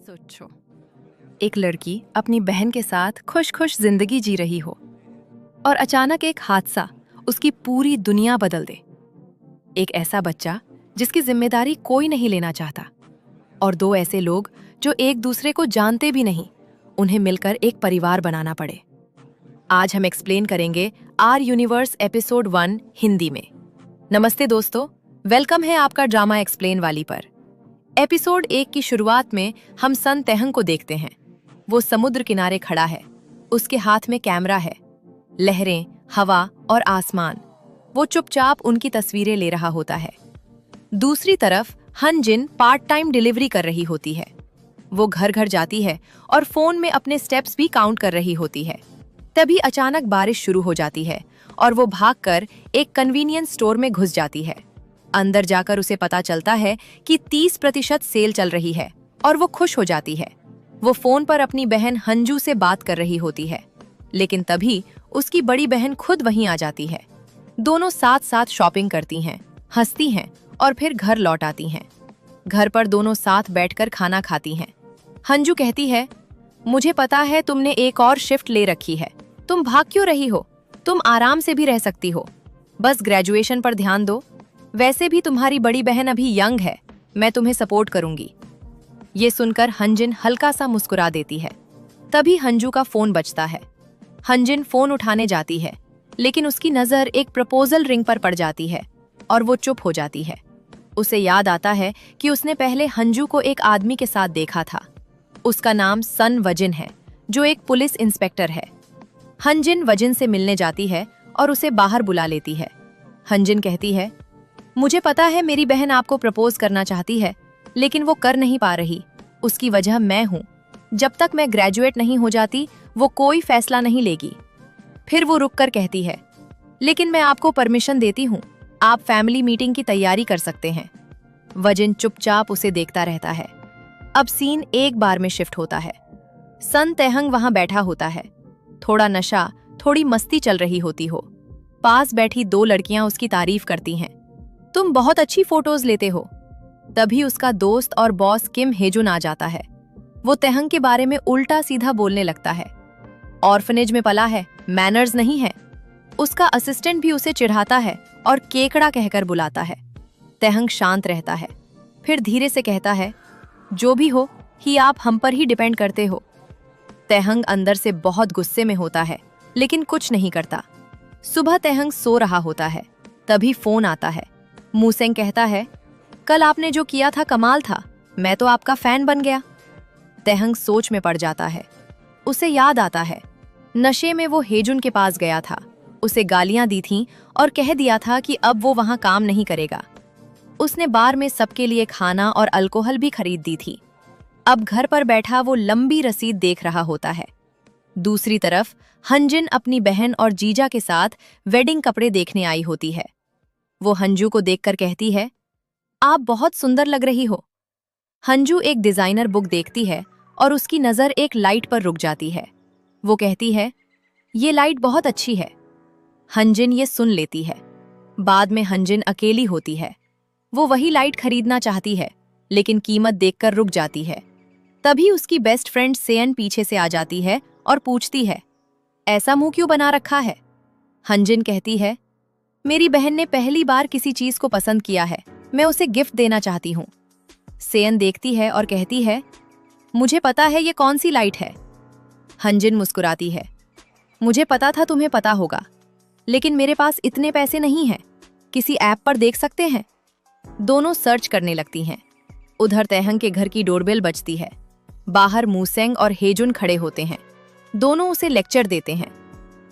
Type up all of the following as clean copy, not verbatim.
सोचो, एक लड़की अपनी बहन के साथ खुश खुश जिंदगी जी रही हो और अचानक एक हादसा उसकी पूरी दुनिया बदल दे। एक ऐसा बच्चा जिसकी जिम्मेदारी कोई नहीं लेना चाहता और दो ऐसे लोग जो एक दूसरे को जानते भी नहीं, उन्हें मिलकर एक परिवार बनाना पड़े। आज हम एक्सप्लेन करेंगे आर यूनिवर्स एपिसोड 1 हिंदी में। नमस्ते दोस्तों, वेलकम है आपका ड्रामा एक्सप्लेन वाली पर। एपिसोड 1 की शुरुआत में हम सन तेहंग को देखते हैं। वो समुद्र किनारे खड़ा है, उसके हाथ में कैमरा है। लहरें, हवा और आसमान, वो चुपचाप उनकी तस्वीरें ले रहा होता है। दूसरी तरफ हनजिन पार्ट टाइम डिलीवरी कर रही होती है। वो घर घर जाती है और फोन में अपने स्टेप्स भी काउंट कर रही होती है। तभी अचानक बारिश शुरू हो जाती है और वो भागकर एक कन्वीनियंस स्टोर में घुस जाती है। अंदर जाकर उसे पता चलता है कि 30% सेल चल रही है और वो खुश हो जाती है। वो फोन पर अपनी बहन हंजू से बात कर रही होती है, लेकिन तभी उसकी बड़ी बहन खुद वहीं आ जाती है। दोनों साथ साथ शॉपिंग करती हैं, हंसती हैं और फिर घर लौट आती हैं। घर पर दोनों साथ बैठकर खाना खाती हैं। हंजू कहती है, मुझे पता है तुमने एक और शिफ्ट ले रखी है, तुम भाग क्यों रही हो? तुम आराम से भी रह सकती हो, बस ग्रेजुएशन पर ध्यान दो। वैसे भी तुम्हारी बड़ी बहन अभी यंग है, मैं तुम्हें सपोर्ट करूंगी। ये सुनकर हंजिन हल्का सा मुस्कुरा देती है। तभी हंजू का फोन बजता है। हंजिन फोन उठाने जाती है, लेकिन उसकी नजर एक प्रपोजल रिंग पर पड़ जाती है और वो चुप हो जाती है। उसे याद आता है कि उसने पहले हंजू को एक आदमी के साथ देखा था। उसका नाम सन वजिन है, जो एक पुलिस इंस्पेक्टर है। हंजिन वजिन से मिलने जाती है और उसे बाहर बुला लेती है। हंजिन कहती है, मुझे पता है मेरी बहन आपको प्रपोज करना चाहती है, लेकिन वो कर नहीं पा रही। उसकी वजह मैं हूँ। जब तक मैं ग्रेजुएट नहीं हो जाती, वो कोई फैसला नहीं लेगी। फिर वो रुककर कहती है, लेकिन मैं आपको परमिशन देती हूँ, आप फैमिली मीटिंग की तैयारी कर सकते हैं। वजिन चुपचाप उसे देखता रहता है। अब सीन एक बार में शिफ्ट होता है। सन तेहंग वहां बैठा होता है। थोड़ा नशा, थोड़ी मस्ती चल रही होती हो। पास बैठी दो लड़कियां उसकी तारीफ करती हैं। तुम बहुत अच्छी फोटोज लेते हो। तभी उसका दोस्त और बॉस किम हेजुन आ जाता है। वो तेहंग के बारे में उल्टा सीधा बोलने लगता है। ऑर्फनेज में पला है, मैनर्स नहीं है। उसका असिस्टेंट भी उसे चिढ़ाता है और केकड़ा कहकर बुलाता है। तेहंग शांत रहता है, फिर धीरे से कहता है, जो भी हो ही आप हम पर ही डिपेंड करते हो। तेहंग अंदर से बहुत गुस्से में होता है, लेकिन कुछ नहीं करता। सुबह तेहंग सो रहा होता है, तभी फोन आता है। मूसेंग कहता है, कल आपने जो किया था कमाल था, मैं तो आपका फैन बन गया। तेहंग सोच में पड़ जाता है। उसे याद आता है, नशे में वो हेजुन के पास गया था, उसे गालियां दी थीं और कह दिया था कि अब वो वहां काम नहीं करेगा। उसने बार में सबके लिए खाना और अल्कोहल भी खरीद दी थी। अब घर पर बैठा वो लंबी रसीद देख रहा होता है। दूसरी तरफ हंजिन अपनी बहन और जीजा के साथ वेडिंग कपड़े देखने आई होती है। वो हंजू को देखकर कहती है, आप बहुत सुंदर लग रही हो। हंजू एक डिजाइनर बुक देखती है और उसकी नजर एक लाइट पर रुक जाती है। वो कहती है, ये लाइट बहुत अच्छी है। हंजिन ये सुन लेती है। बाद में हंजिन अकेली होती है। वो वही लाइट खरीदना चाहती है, लेकिन कीमत देखकर रुक जाती है। तभी उसकी बेस्ट फ्रेंड सेयन पीछे से आ जाती है और पूछती है, ऐसा मुंह क्यों बना रखा है? हंजिन कहती है, मेरी बहन ने पहली बार किसी चीज को पसंद किया है, मैं उसे गिफ्ट देना चाहती हूँ। सेयन देखती है और कहती है, मुझे पता है ये कौन सी लाइट है। हंजिन मुस्कुराती है, मुझे पता था तुम्हें पता होगा, लेकिन मेरे पास इतने पैसे नहीं हैं, किसी ऐप पर देख सकते हैं। दोनों सर्च करने लगती हैं। उधर तेहंग के घर की डोरबेल बजती है। बाहर मूसेंग और हेजुन खड़े होते हैं। दोनों उसे लेक्चर देते हैं।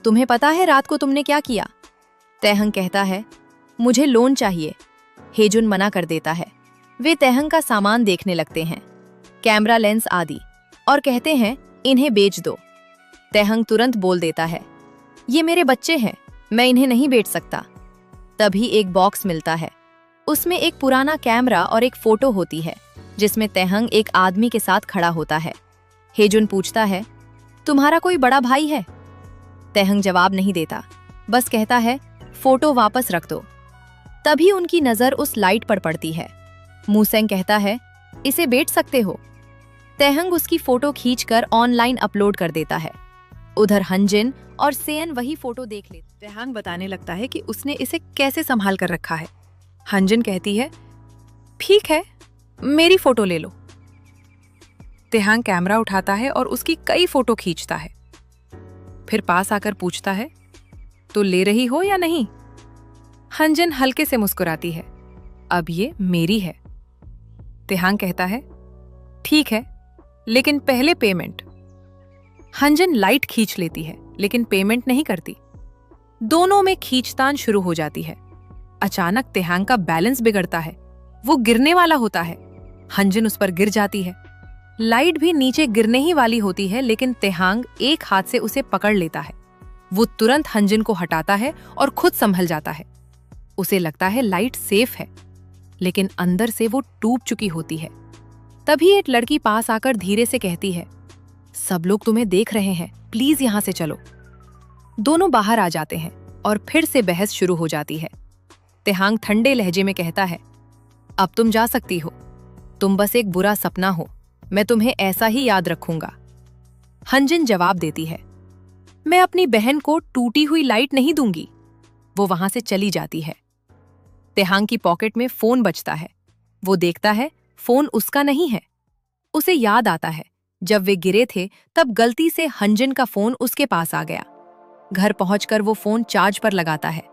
तुम्हें पता है रात को तुमने क्या किया? तेहंग कहता है, मुझे लोन चाहिए। हेजुन मना कर देता है। वे तेहंग का सामान देखने लगते हैं, कैमरा लेंस आदि, और कहते हैं, इन्हें बेच दो। तेहंग तुरंत बोल देता है, ये मेरे बच्चे हैं, मैं इन्हें नहीं बेच सकता। तभी एक बॉक्स मिलता है। उसमें एक पुराना कैमरा और एक फोटो होती है, जिसमें तेहंग एक आदमी के साथ खड़ा होता है। हेजुन पूछता है, तुम्हारा कोई बड़ा भाई है? तेहंग जवाब नहीं देता, बस कहता है, फोटो वापस रख दो। तभी उनकी नजर उस लाइट पर पड़ती है। मूसेंग कहता है, इसे बेच सकते हो। तेहंग उसकी फोटो खींचकर ऑनलाइन अपलोड कर देता है। उधर हंजिन और सेयन वही फोटो देख लेते। तेहंग बताने लगता है कि उसने इसे कैसे संभाल कर रखा है। हंजिन कहती है, ठीक है, मेरी फोटो ले लो। तेहंग कैमरा उठाता है और उसकी कई फोटो खींचता है। फिर पास आकर पूछता है, तो ले रही हो या नहीं? हंजिन हल्के से मुस्कुराती है, अब ये मेरी है। तेहंग कहता है, ठीक है, लेकिन पहले पेमेंट। हंजिन लाइट खींच लेती है लेकिन पेमेंट नहीं करती। दोनों में खींचतान शुरू हो जाती है। अचानक तेहंग का बैलेंस बिगड़ता है, वो गिरने वाला होता है। हंजिन उस पर गिर जाती है। लाइट भी नीचे गिरने ही वाली होती है लेकिन तेहंग एक हाथ से उसे पकड़ लेता है। वो तुरंत हंजिन को हटाता है और खुद संभल जाता है। उसे लगता है लाइट सेफ है, लेकिन अंदर से वो टूट चुकी होती है। तभी एक लड़की पास आकर धीरे से कहती है, सब लोग तुम्हें देख रहे हैं, प्लीज यहां से चलो। दोनों बाहर आ जाते हैं और फिर से बहस शुरू हो जाती है। तेहंग ठंडे लहजे में कहता है, अब तुम जा सकती हो, तुम बस एक बुरा सपना हो, मैं तुम्हें ऐसा ही याद रखूंगा। हंजिन जवाब देती है, मैं अपनी बहन को टूटी हुई लाइट नहीं दूंगी। वो वहां से चली जाती है। तेहंग की पॉकेट में फोन बजता है। वो देखता है फोन उसका नहीं है। उसे याद आता है जब वे गिरे थे तब गलती से हंजिन का फोन उसके पास आ गया। घर पहुंचकर वो फोन चार्ज पर लगाता है।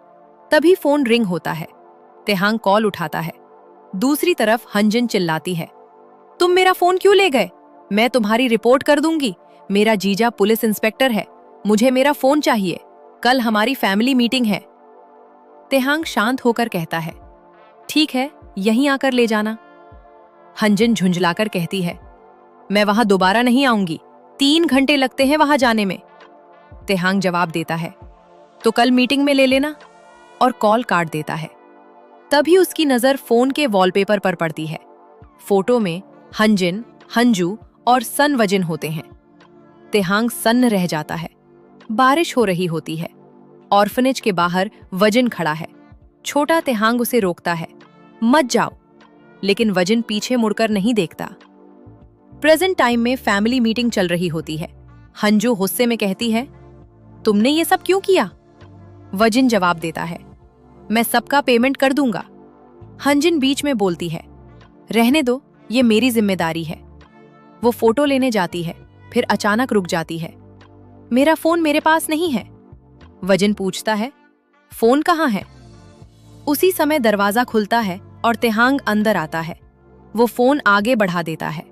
तभी फोन रिंग होता है। तेहंग कॉल उठाता है। दूसरी तरफ हंजिन चिल्लाती है, तुम मेरा फोन क्यों ले गए? मैं तुम्हारी रिपोर्ट कर दूंगी। मेरा जीजा पुलिस इंस्पेक्टर है, मुझे मेरा फोन चाहिए। कल हमारी फैमिली मीटिंग है। तेहंग शांत होकर कहता है, ठीक है, यहीं आकर ले जाना। हंजिन झुंझलाकर कहती है, मैं वहां दोबारा नहीं आऊंगी, 3 घंटे लगते हैं वहां जाने में। तेहंग जवाब देता है, तो कल मीटिंग में ले लेना, और कॉल काट देता है। तभी उसकी नजर फोन के वॉलपेपर पर पड़ती है। फोटो में हंजिन, हंजू और सन वजिन होते हैं। तेहंग सन्न रह जाता है। बारिश हो रही होती है। ऑर्फनेज के बाहर वजिन खड़ा है। छोटा तेहंग उसे रोकता है, मत जाओ, लेकिन वजिन पीछे मुड़कर नहीं देखता। प्रेजेंट टाइम में फैमिली मीटिंग चल रही होती है। हंजू गुस्से में कहती है, तुमने ये सब क्यों किया? वजिन जवाब देता है, मैं सबका पेमेंट कर दूंगा। हंजिन बीच में बोलती है, रहने दो, ये मेरी जिम्मेदारी है। वो फोटो लेने जाती है, फिर अचानक रुक जाती है। मेरा फोन मेरे पास नहीं है। वजिन पूछता है, फोन कहाँ है? उसी समय दरवाजा खुलता है और तेहंग अंदर आता है। वो फोन आगे बढ़ा देता है।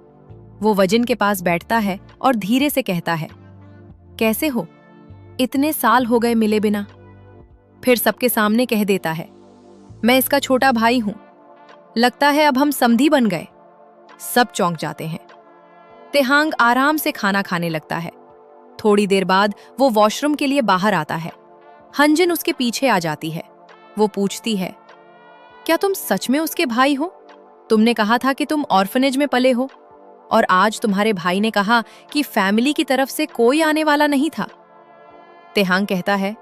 वो वजिन के पास बैठता है और धीरे से कहता है, कैसे हो? इतने साल हो गए मिले बिना। फिर सबके सामने कह देता है, मैं इसका छोटा भाई हूं। लगता है अब हम समधी बन गए। सब चौंक जाते हैं। तेहंग आराम से खाना खाने लगता है। थोड़ी देर बाद वो वॉशरूम के लिए बाहर आता है। हंजिन उसके पीछे आ जाती है। वो पूछती है, क्या तुम सच में उसके भाई हो? तुमने कहा था कि तुम ऑर्फनेज में पले हो, और आज तुम्हारे भाई ने कहा कि फैमिली की तरफ से कोई आने वाला नहीं था। तेहंग कहता है,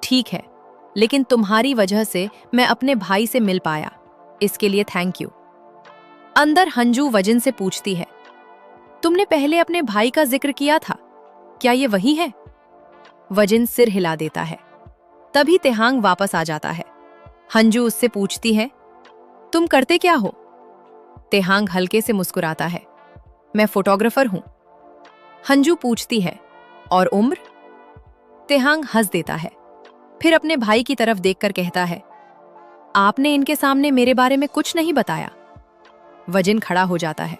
ठीक है, लेकिन तुम्हारी वजह से मैं अपने भाई से मिल पाया, इसके लिए थैंक यू। अंदर हंजू वजिन से पूछती है, तुमने पहले अपने भाई का जिक्र किया था, क्या ये वही है? वजिन सिर हिला देता है। तभी तेहंग वापस आ जाता है। हंजू उससे पूछती है, तुम करते क्या हो? तेहंग हल्के से मुस्कुराता है, मैं फोटोग्राफर हूं। हंजू पूछती है, और उम्र? तेहंग हंस देता है, फिर अपने भाई की तरफ देखकर कहता है, आपने इनके सामने मेरे बारे में कुछ नहीं बताया। वजिन खड़ा हो जाता है,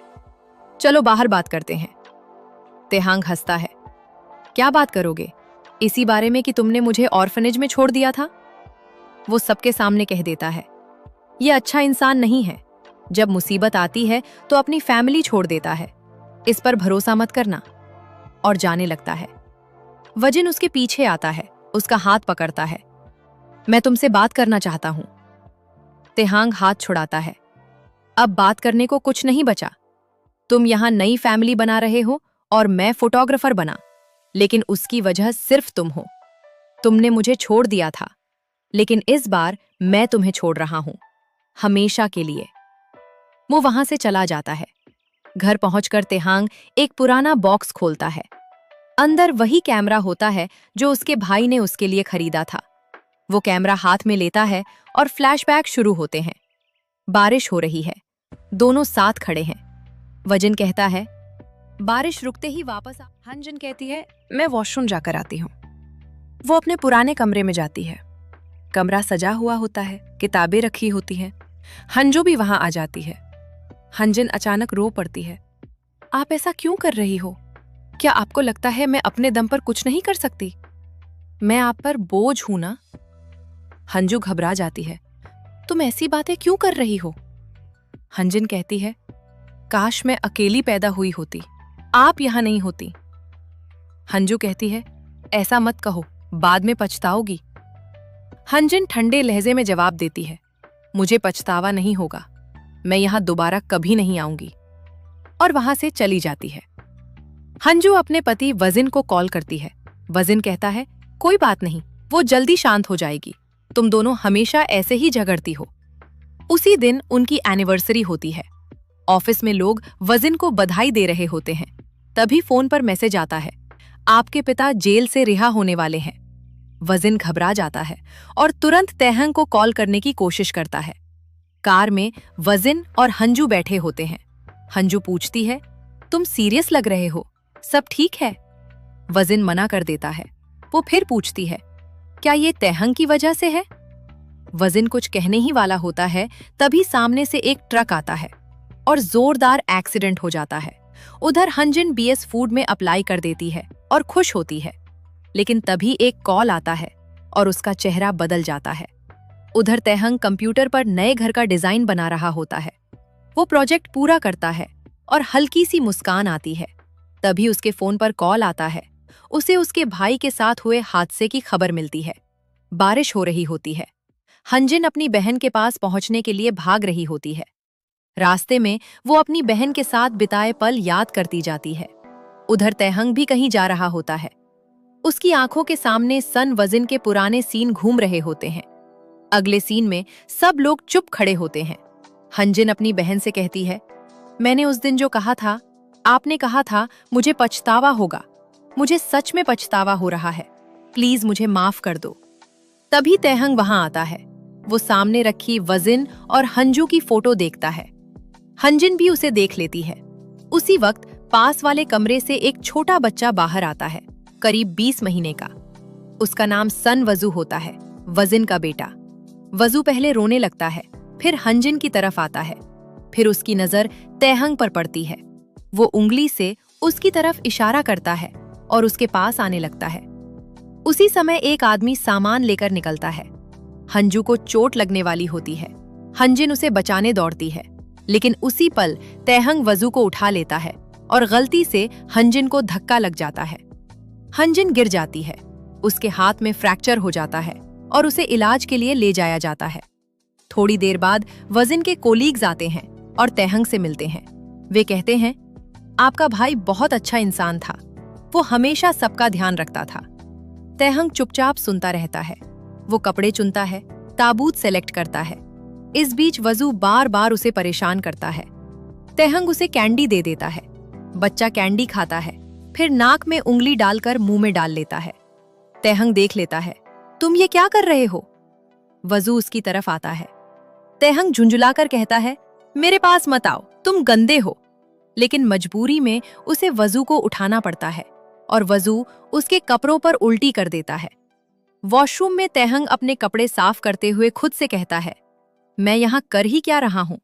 चलो बाहर बात करते हैं। तेहंग हंसता है, क्या बात करोगे? इसी बारे में कि तुमने मुझे ऑर्फनेज में छोड़ दिया था? वो सबके सामने कह देता है, ये अच्छा इंसान नहीं है। जब मुसीबत आती है तो अपनी फैमिली छोड़ देता है। इस पर भरोसा मत करना। और जाने लगता है। वजिन उसके पीछे आता है, उसका हाथ पकड़ता है। मैं तुमसे बात करना चाहता हूं। तेहंग हाथ छुड़ाता है, अब बात करने को कुछ नहीं बचा। तुम यहां नई फैमिली बना रहे हो और मैं फोटोग्राफर बना, लेकिन उसकी वजह सिर्फ तुम हो। तुमने मुझे छोड़ दिया था, लेकिन इस बार मैं तुम्हें छोड़ रहा हूं, हमेशा के लिए। वो वहां से चला जाता है। घर पहुंचकर तेहांग एक पुराना बॉक्स खोलता है। अंदर वही कैमरा होता है जो उसके भाई ने उसके लिए खरीदा था। वो कैमरा हाथ में लेता है और फ्लैशबैक शुरू होते हैं। बारिश हो रही है, दोनों साथ खड़े हैं। वजिन कहता है, बारिश रुकते ही वापस आ। हंजन कहती है, मैं वॉशरूम जाकर आती हूँ। वो अपने पुराने कमरे में जाती है। कमरा सजा हुआ होता है, किताबें रखी होती हैं। हंजू भी वहां आ जाती है। हंजन अचानक रो पड़ती है। आप ऐसा क्यों कर रही हो? क्या आपको लगता है मैं अपने दम पर कुछ नहीं कर सकती? मैं आप पर बोझ हूं ना? हंजू घबरा जाती है। तुम ऐसी बातें क्यों कर रही हो? हंजन कहती है, काश मैं अकेली पैदा हुई होती, आप यहां नहीं होती। हंजू कहती है, ऐसा मत कहो, बाद में पछताओगी। हंजन ठंडे लहजे में जवाब देती है, मुझे पछतावा नहीं होगा, मैं यहां दोबारा कभी नहीं आऊंगी। और वहां से चली जाती है। हंजू अपने पति वजिन को कॉल करती है। वजिन कहता है, कोई बात नहीं, वो जल्दी शांत हो जाएगी, तुम दोनों हमेशा ऐसे ही झगड़ती हो। उसी दिन उनकी एनिवर्सरी होती है। ऑफिस में लोग वजिन को बधाई दे रहे होते हैं। तभी फोन पर मैसेज आता है, आपके पिता जेल से रिहा होने वाले हैं। वजिन घबरा जाता है और तुरंत तेहंग को कॉल करने की कोशिश करता है। कार में वजिन और हंजू बैठे होते हैं। हंजू पूछती है, तुम सीरियस लग रहे हो, सब ठीक है? वजिन मना कर देता है। वो फिर पूछती है, क्या ये तेहंग की वजह से है? वजिन कुछ कहने ही वाला होता है, तभी सामने से एक ट्रक आता है और जोरदार एक्सीडेंट हो जाता है। उधर हंजन बीएस फूड में अप्लाई कर देती है और खुश होती है। लेकिन तभी एक कॉल आता है और उसका चेहरा बदल जाता है। उधर तेहंग कंप्यूटर पर नए घर का डिजाइन बना रहा होता है। वो प्रोजेक्ट पूरा करता है और हल्की सी मुस्कान आती है। तभी उसके फोन पर कॉल आता है। उसे उसके भाई के साथ हुए हादसे की खबर मिलती है। बारिश हो रही होती है। हंजन अपनी बहन के पास पहुंचने के लिए भाग रही होती है। रास्ते में वो अपनी बहन के साथ बिताए पल याद करती जाती है। उधर तेहंग भी कहीं जा रहा होता है। उसकी आंखों के सामने सन वजिन के पुराने सीन घूम रहे होते हैं। अगले सीन में सब लोग चुप खड़े होते हैं। हंजन अपनी बहन से कहती है, मैंने उस दिन जो कहा था, आपने कहा था मुझे पछतावा होगा, मुझे सच में पछतावा हो रहा है, प्लीज मुझे माफ कर दो। तभी तेहंग वहां आता है। वो सामने रखी वजिन और हंजू की फोटो देखता है। हंजन भी उसे देख लेती है। उसी वक्त पास वाले कमरे से एक छोटा बच्चा बाहर आता है, करीब 20 महीने का। उसका नाम सन वजू होता है, वजिन का बेटा। वजू पहले रोने लगता है, फिर हंजन की तरफ आता है। फिर उसकी नजर तेहंग पर पड़ती है। वो उंगली से उसकी तरफ इशारा करता है और उसके पास आने लगता है। उसी समय एक आदमी सामान लेकर निकलता है। हंजू को चोट लगने वाली होती है। हंजन उसे बचाने दौड़ती है, लेकिन उसी पल तेहंग वजू को उठा लेता है और गलती से हंजन को धक्का लग जाता है। हंजन गिर जाती है। उसके हाथ में फ्रैक्चर हो जाता है और उसे इलाज के लिए ले जाया जाता है। थोड़ी देर बाद वजिन के कोलीग्स आते हैं और तेहंग से मिलते हैं। वे कहते हैं, आपका भाई बहुत अच्छा इंसान था, वो हमेशा सबका ध्यान रखता था। तेहंग चुपचाप सुनता रहता है। वो कपड़े चुनता है, ताबूत सेलेक्ट करता है। इस बीच वजू बार बार उसे परेशान करता है। तेहंग उसे कैंडी दे देता है। बच्चा कैंडी खाता है, फिर नाक में उंगली डालकर मुंह में डाल लेता है। तेहंग देख लेता है, तुम ये क्या कर रहे हो? वजू उसकी तरफ आता है। तेहंग झुंझुलाकर कहता है, मेरे पास मत आओ, तुम गंदे हो। लेकिन मजबूरी में उसे वजू को उठाना पड़ता है और वजू उसके कपड़ों पर उल्टी कर देता है। वॉशरूम में तेहंग अपने कपड़े साफ करते हुए खुद से कहता है, मैं यहाँ कर ही क्या रहा हूँ?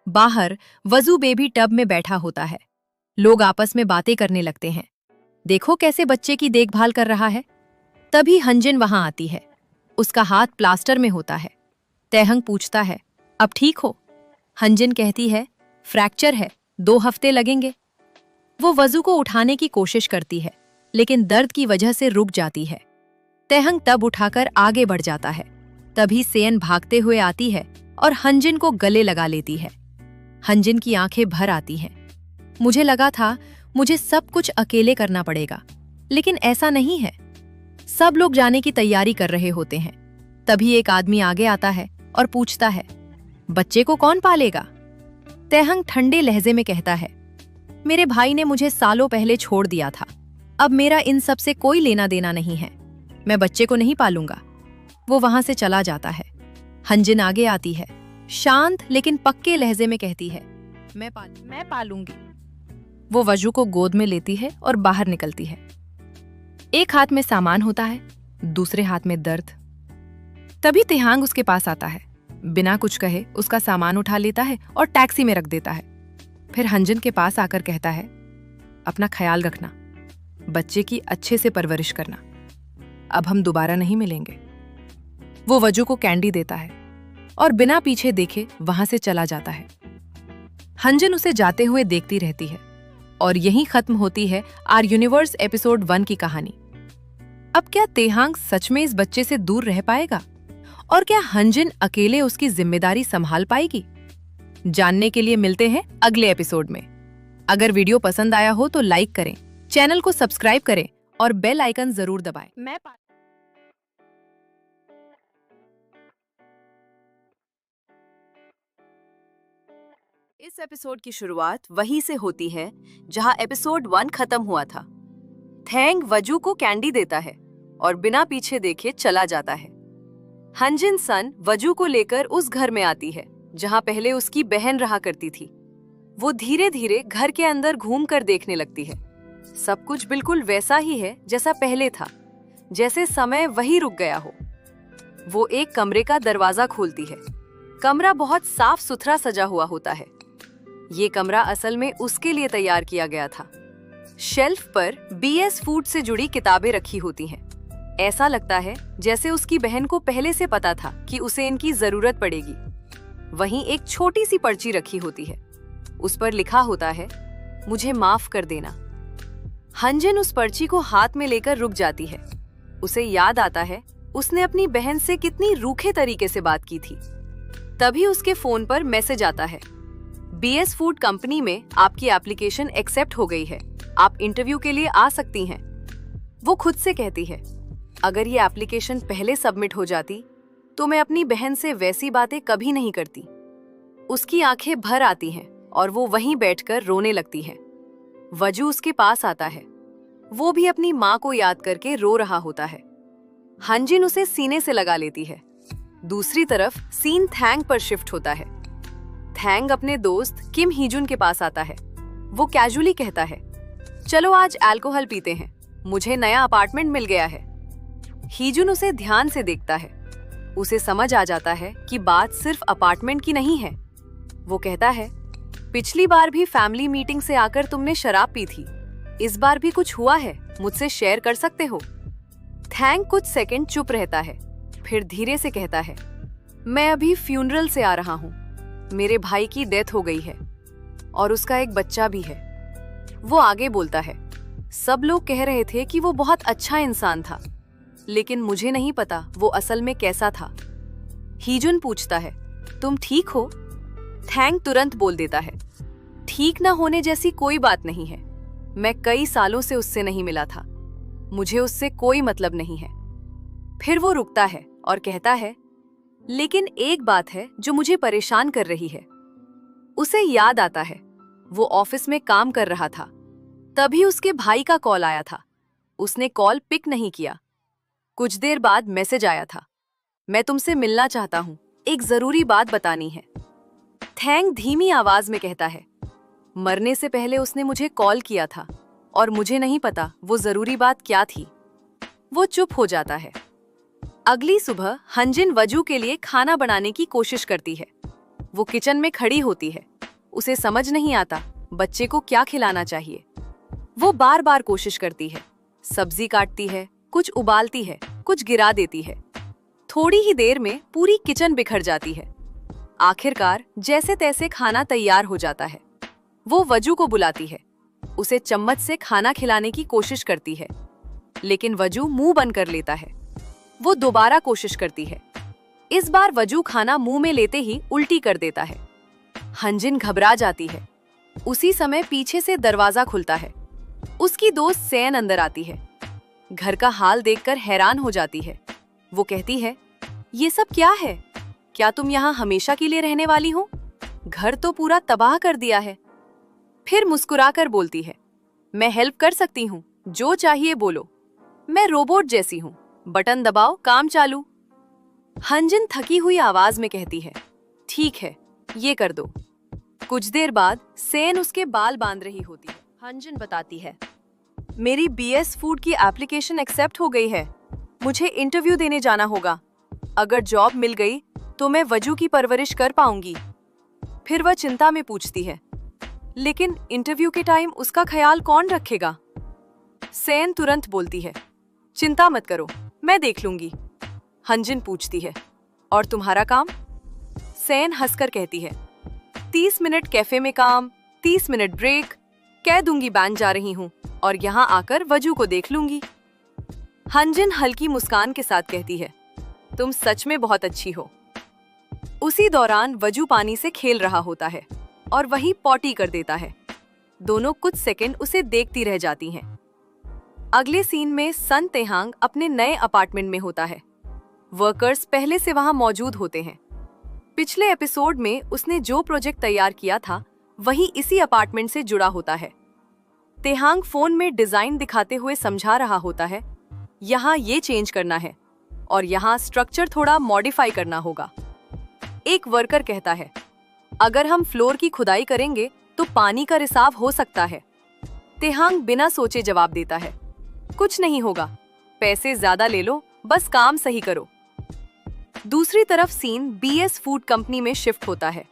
बाहर वजू बेबी टब में बैठा होता है। लोग आपस में बातें करने लगते हैं। देखो कैसे बच्चे की देखभाल कर रहा है। तभी हंजन वहां आती है। उसका हाथ प्लास्टर में होता है। तेहंग पूछता है, अब ठीक हो? हंजन कहती है, फ्रैक्चर है, 2 हफ्ते लगेंगे। वो वजू को उठाने की कोशिश करती है, लेकिन दर्द की वजह से रुक जाती है। तेहंग तब उठाकर आगे बढ़ जाता है। तभी सेन भागते हुए आती है और हंजन को गले लगा लेती है। हंजन की आंखें भर आती हैं। मुझे लगा था मुझे सब कुछ अकेले करना पड़ेगा, लेकिन ऐसा नहीं है। सब लोग जाने की तैयारी कर रहे होते हैं। तभी एक आदमी आगे आता है और पूछता है, बच्चे को कौन पालेगा? तेहंग ठंडे लहजे में कहता है, मेरे भाई ने मुझे सालों पहले छोड़ दिया था। अब मेरा इन सब से कोई लेना देना नहीं है। मैं बच्चे को नहीं पालूंगा। वो वहां से चला जाता है। हंजिन आगे आती है, शांत लेकिन पक्के लहजे में कहती है, मैं पालूंगी। वो वजू को गोद में लेती है और बाहर निकलती है। एक हाथ में सामान होता है, दूसरे हाथ में दर्द। तभी तेहांग उसके पास आता है। बिना कुछ कहे उसका सामान उठा लेता है और टैक्सी में रख देता है। फिर हंजिन के पास आकर कहता है, अपना ख्याल रखना, बच्चे की अच्छे से परवरिश करना। अब हम दोबारा नहीं मिलेंगे। वो वजू को कैंडी देता है और बिना पीछे देखे वहां से चला जाता है। हंजिन उसे जाते हुए देखती रहती है और यहीं खत्म होती है आर यूनिवर्स एपिसोड 1 की कहानी। अब क्या तेहांग सच में इस बच्चे से दूर रह पाएगा? और क्या हंजिन अकेले उसकी जिम्मेदारी संभाल पाएगी? जानने के लिए मिलते हैं अगले एपिसोड में। अगर वीडियो पसंद आया हो तो लाइक करें, चैनल को सब्सक्राइब करें और बेल आइकन जरूर दबाएं। इस एपिसोड की शुरुआत वहीं से होती है जहां एपिसोड 1 खत्म हुआ था। थैंग वजू को कैंडी देता है और बिना पीछे देखे चला जाता है। हंजिन सन वजू को लेकर उस घर में आती है जहां पहले उसकी बहन रहा करती थी। वो धीरे धीरे घर के अंदर घूमकर देखने लगती है। सब कुछ बिल्कुल वैसा ही है जैसा पहले था, जैसे समय वही रुक गया हो। वो एक कमरे का दरवाजा खोलती है। कमरा बहुत साफ सुथरा सजा हुआ होता है। ये कमरा असल में उसके लिए तैयार किया गया था। शेल्फ पर बीएस फूड से जुड़ी किताबें रखी होती हैं। ऐसा लगता है जैसे उसकी बहन को पहले से पता था कि उसे इनकी जरूरत पड़ेगी। वहीं एक छोटी सी पर्ची रखी होती है। उस पर लिखा होता है, मुझे माफ कर देना। हंजिन उस पर्ची को हाथ में लेकर रुक जाती है। उसे याद आता है उसने अपनी बहन से कितनी रूखे तरीके से बात की थी। तभी उसके फोन पर मैसेज आता है, बीएस फूड कंपनी में आपकी एप्लीकेशन एक्सेप्ट हो गई है, आप इंटरव्यू के लिए आ सकती हैं। वो खुद से कहती है, अगर ये एप्लीकेशन पहले सबमिट हो जाती तो मैं अपनी बहन से वैसी बातें कभी नहीं करती। उसकी आंखें भर आती हैं और वो वहीं बैठकर रोने लगती है। वजू उसके पास आता है। वो भी अपनी माँ को याद करके रो रहा होता है। हंजिन उसे सीने से लगा लेती है। दूसरी तरफ सीन थैंग पर शिफ्ट होता है। थैंग अपने दोस्त किम हीजुन के पास आता है। वो कैजुअली कहता है, चलो आज अल्कोहल पीते हैं, मुझे नया अपार्टमेंट मिल गया है। हीजुन उसे ध्यान से देखता है। उसे समझ आ जाता है कि बात सिर्फ अपार्टमेंट की नहीं है। वो कहता है, पिछली बार भी फैमिली मीटिंग से आकर तुमने शराब पी थी, इस बार भी कुछ हुआ है, मुझसे शेयर कर सकते हो? थैंग कुछ सेकंड चुप रहता है, फिर धीरे से कहता है, मैं अभी फ्यूनरल से आ रहा हूँ। मेरे भाई की डेथ हो गई है और उसका एक बच्चा भी है। वो आगे बोलता है, सब लोग कह रहे थे कि वो बहुत अच्छा इंसान था, लेकिन मुझे नहीं पता वो असल में कैसा था। हीजुन पूछता है, तुम ठीक हो? थैंग तुरंत बोल देता है, ठीक न होने जैसी कोई बात नहीं है। मैं कई सालों से उससे नहीं मिला था, मुझे उससे कोई मतलब नहीं है। फिर वो रुकता है और कहता है, लेकिन एक बात है जो मुझे परेशान कर रही है। उसे याद आता है वो ऑफिस में काम कर रहा था, तभी उसके भाई का कॉल आया था। उसने कॉल पिक नहीं किया। कुछ देर बाद मैसेज आया था, मैं तुमसे मिलना चाहता हूँ, एक जरूरी बात बतानी है। थैंग धीमी आवाज में कहता है, मरने से पहले उसने मुझे कॉल किया था और मुझे नहीं पता वो जरूरी बात क्या थी। वो चुप हो जाता है। अगली सुबह हंजिन वजू के लिए खाना बनाने की कोशिश करती है। वो किचन में खड़ी होती है। उसे समझ नहीं आता बच्चे को क्या खिलाना चाहिए। वो बार बार कोशिश करती है, सब्जी काटती है, कुछ उबालती है, कुछ गिरा देती है। थोड़ी ही देर में पूरी किचन बिखर जाती है। आखिरकार जैसे तैसे खाना तैयार हो जाता है। वो वजू को बुलाती है, उसे चम्मच से खाना खिलाने की कोशिश करती है, लेकिन वजू मुंह बंद कर लेता है। वो दोबारा कोशिश करती है। इस बार वजू खाना मुंह में लेते ही उल्टी कर देता है। हंजिन घबरा जाती है। उसी समय पीछे से दरवाजा खुलता है। उसकी दोस्त सैन अंदर आती है। घर का हाल देखकर हैरान हो जाती है। वो कहती है, ये सब क्या है? क्या तुम यहाँ हमेशा के लिए रहने वाली हो? घर तो पूरा तबाह कर दिया है। फिर मुस्कुराकर बोलती है, मैं हेल्प कर सकती हूँ, जो चाहिए बोलो। मैं रोबोट जैसी हूँ, बटन दबाओ, काम चालू। हंजिन थकी हुई आवाज में कहती है, ठीक है, ये कर दो। कुछ देर बाद सेन उसके बाल बांध रही होती है। हंजिन बताती है, मेरी बीएस फूड की एप्लीकेशन एक्सेप्ट हो गई है। मुझे इंटरव्यू देने जाना होगा। अगर जॉब मिल गई तो मैं वजू की परवरिश कर पाऊंगी। फिर वह चिंता में पूछती है, लेकिन इंटरव्यू के टाइम उसका ख्याल कौन रखेगा? सेन तुरंत बोलती है, चिंता मत करो, मैं देख लूंगी। हंजिन पूछती है, और तुम्हारा काम? सेन हंसकर कहती है, 30 मिनट कैफे में काम, 30 मिनट ब्रेक, कह दूंगी बैंक जा रही हूँ और यहाँ आकर वजू को देख लूंगी। हंजिन हल्की मुस्कान के साथ कहती है, तुम सच में बहुत अच्छी हो। उसी दौरान वजू पानी से खेल रहा होता है और वही पॉटी कर देता है। दोनों कुछ सेकंड उसे देखती रह जाती हैं। अगले सीन में सन तेहांग अपने नए अपार्टमेंट में होता है। वर्कर्स पहले से वहां मौजूद होते हैं। पिछले एपिसोड में उसने जो प्रोजेक्ट तैयार किया था वही इसी अपार्टमेंट से जुड़ा होता है। तेहांग फोन में डिजाइन दिखाते हुए समझा रहा होता है, यहाँ ये चेंज करना है और यहाँ स्ट्रक्चर थोड़ा मॉडिफाई करना होगा। एक वर्कर कहता है, अगर हम फ्लोर की खुदाई करेंगे तो पानी का रिसाव हो सकता है। तेहांग बिना सोचे जवाब देता है, कुछ नहीं होगा, पैसे ज्यादा ले लो, बस काम सही करो। दूसरी तरफ सीन बीएस फूड कंपनी में शिफ्ट होता है।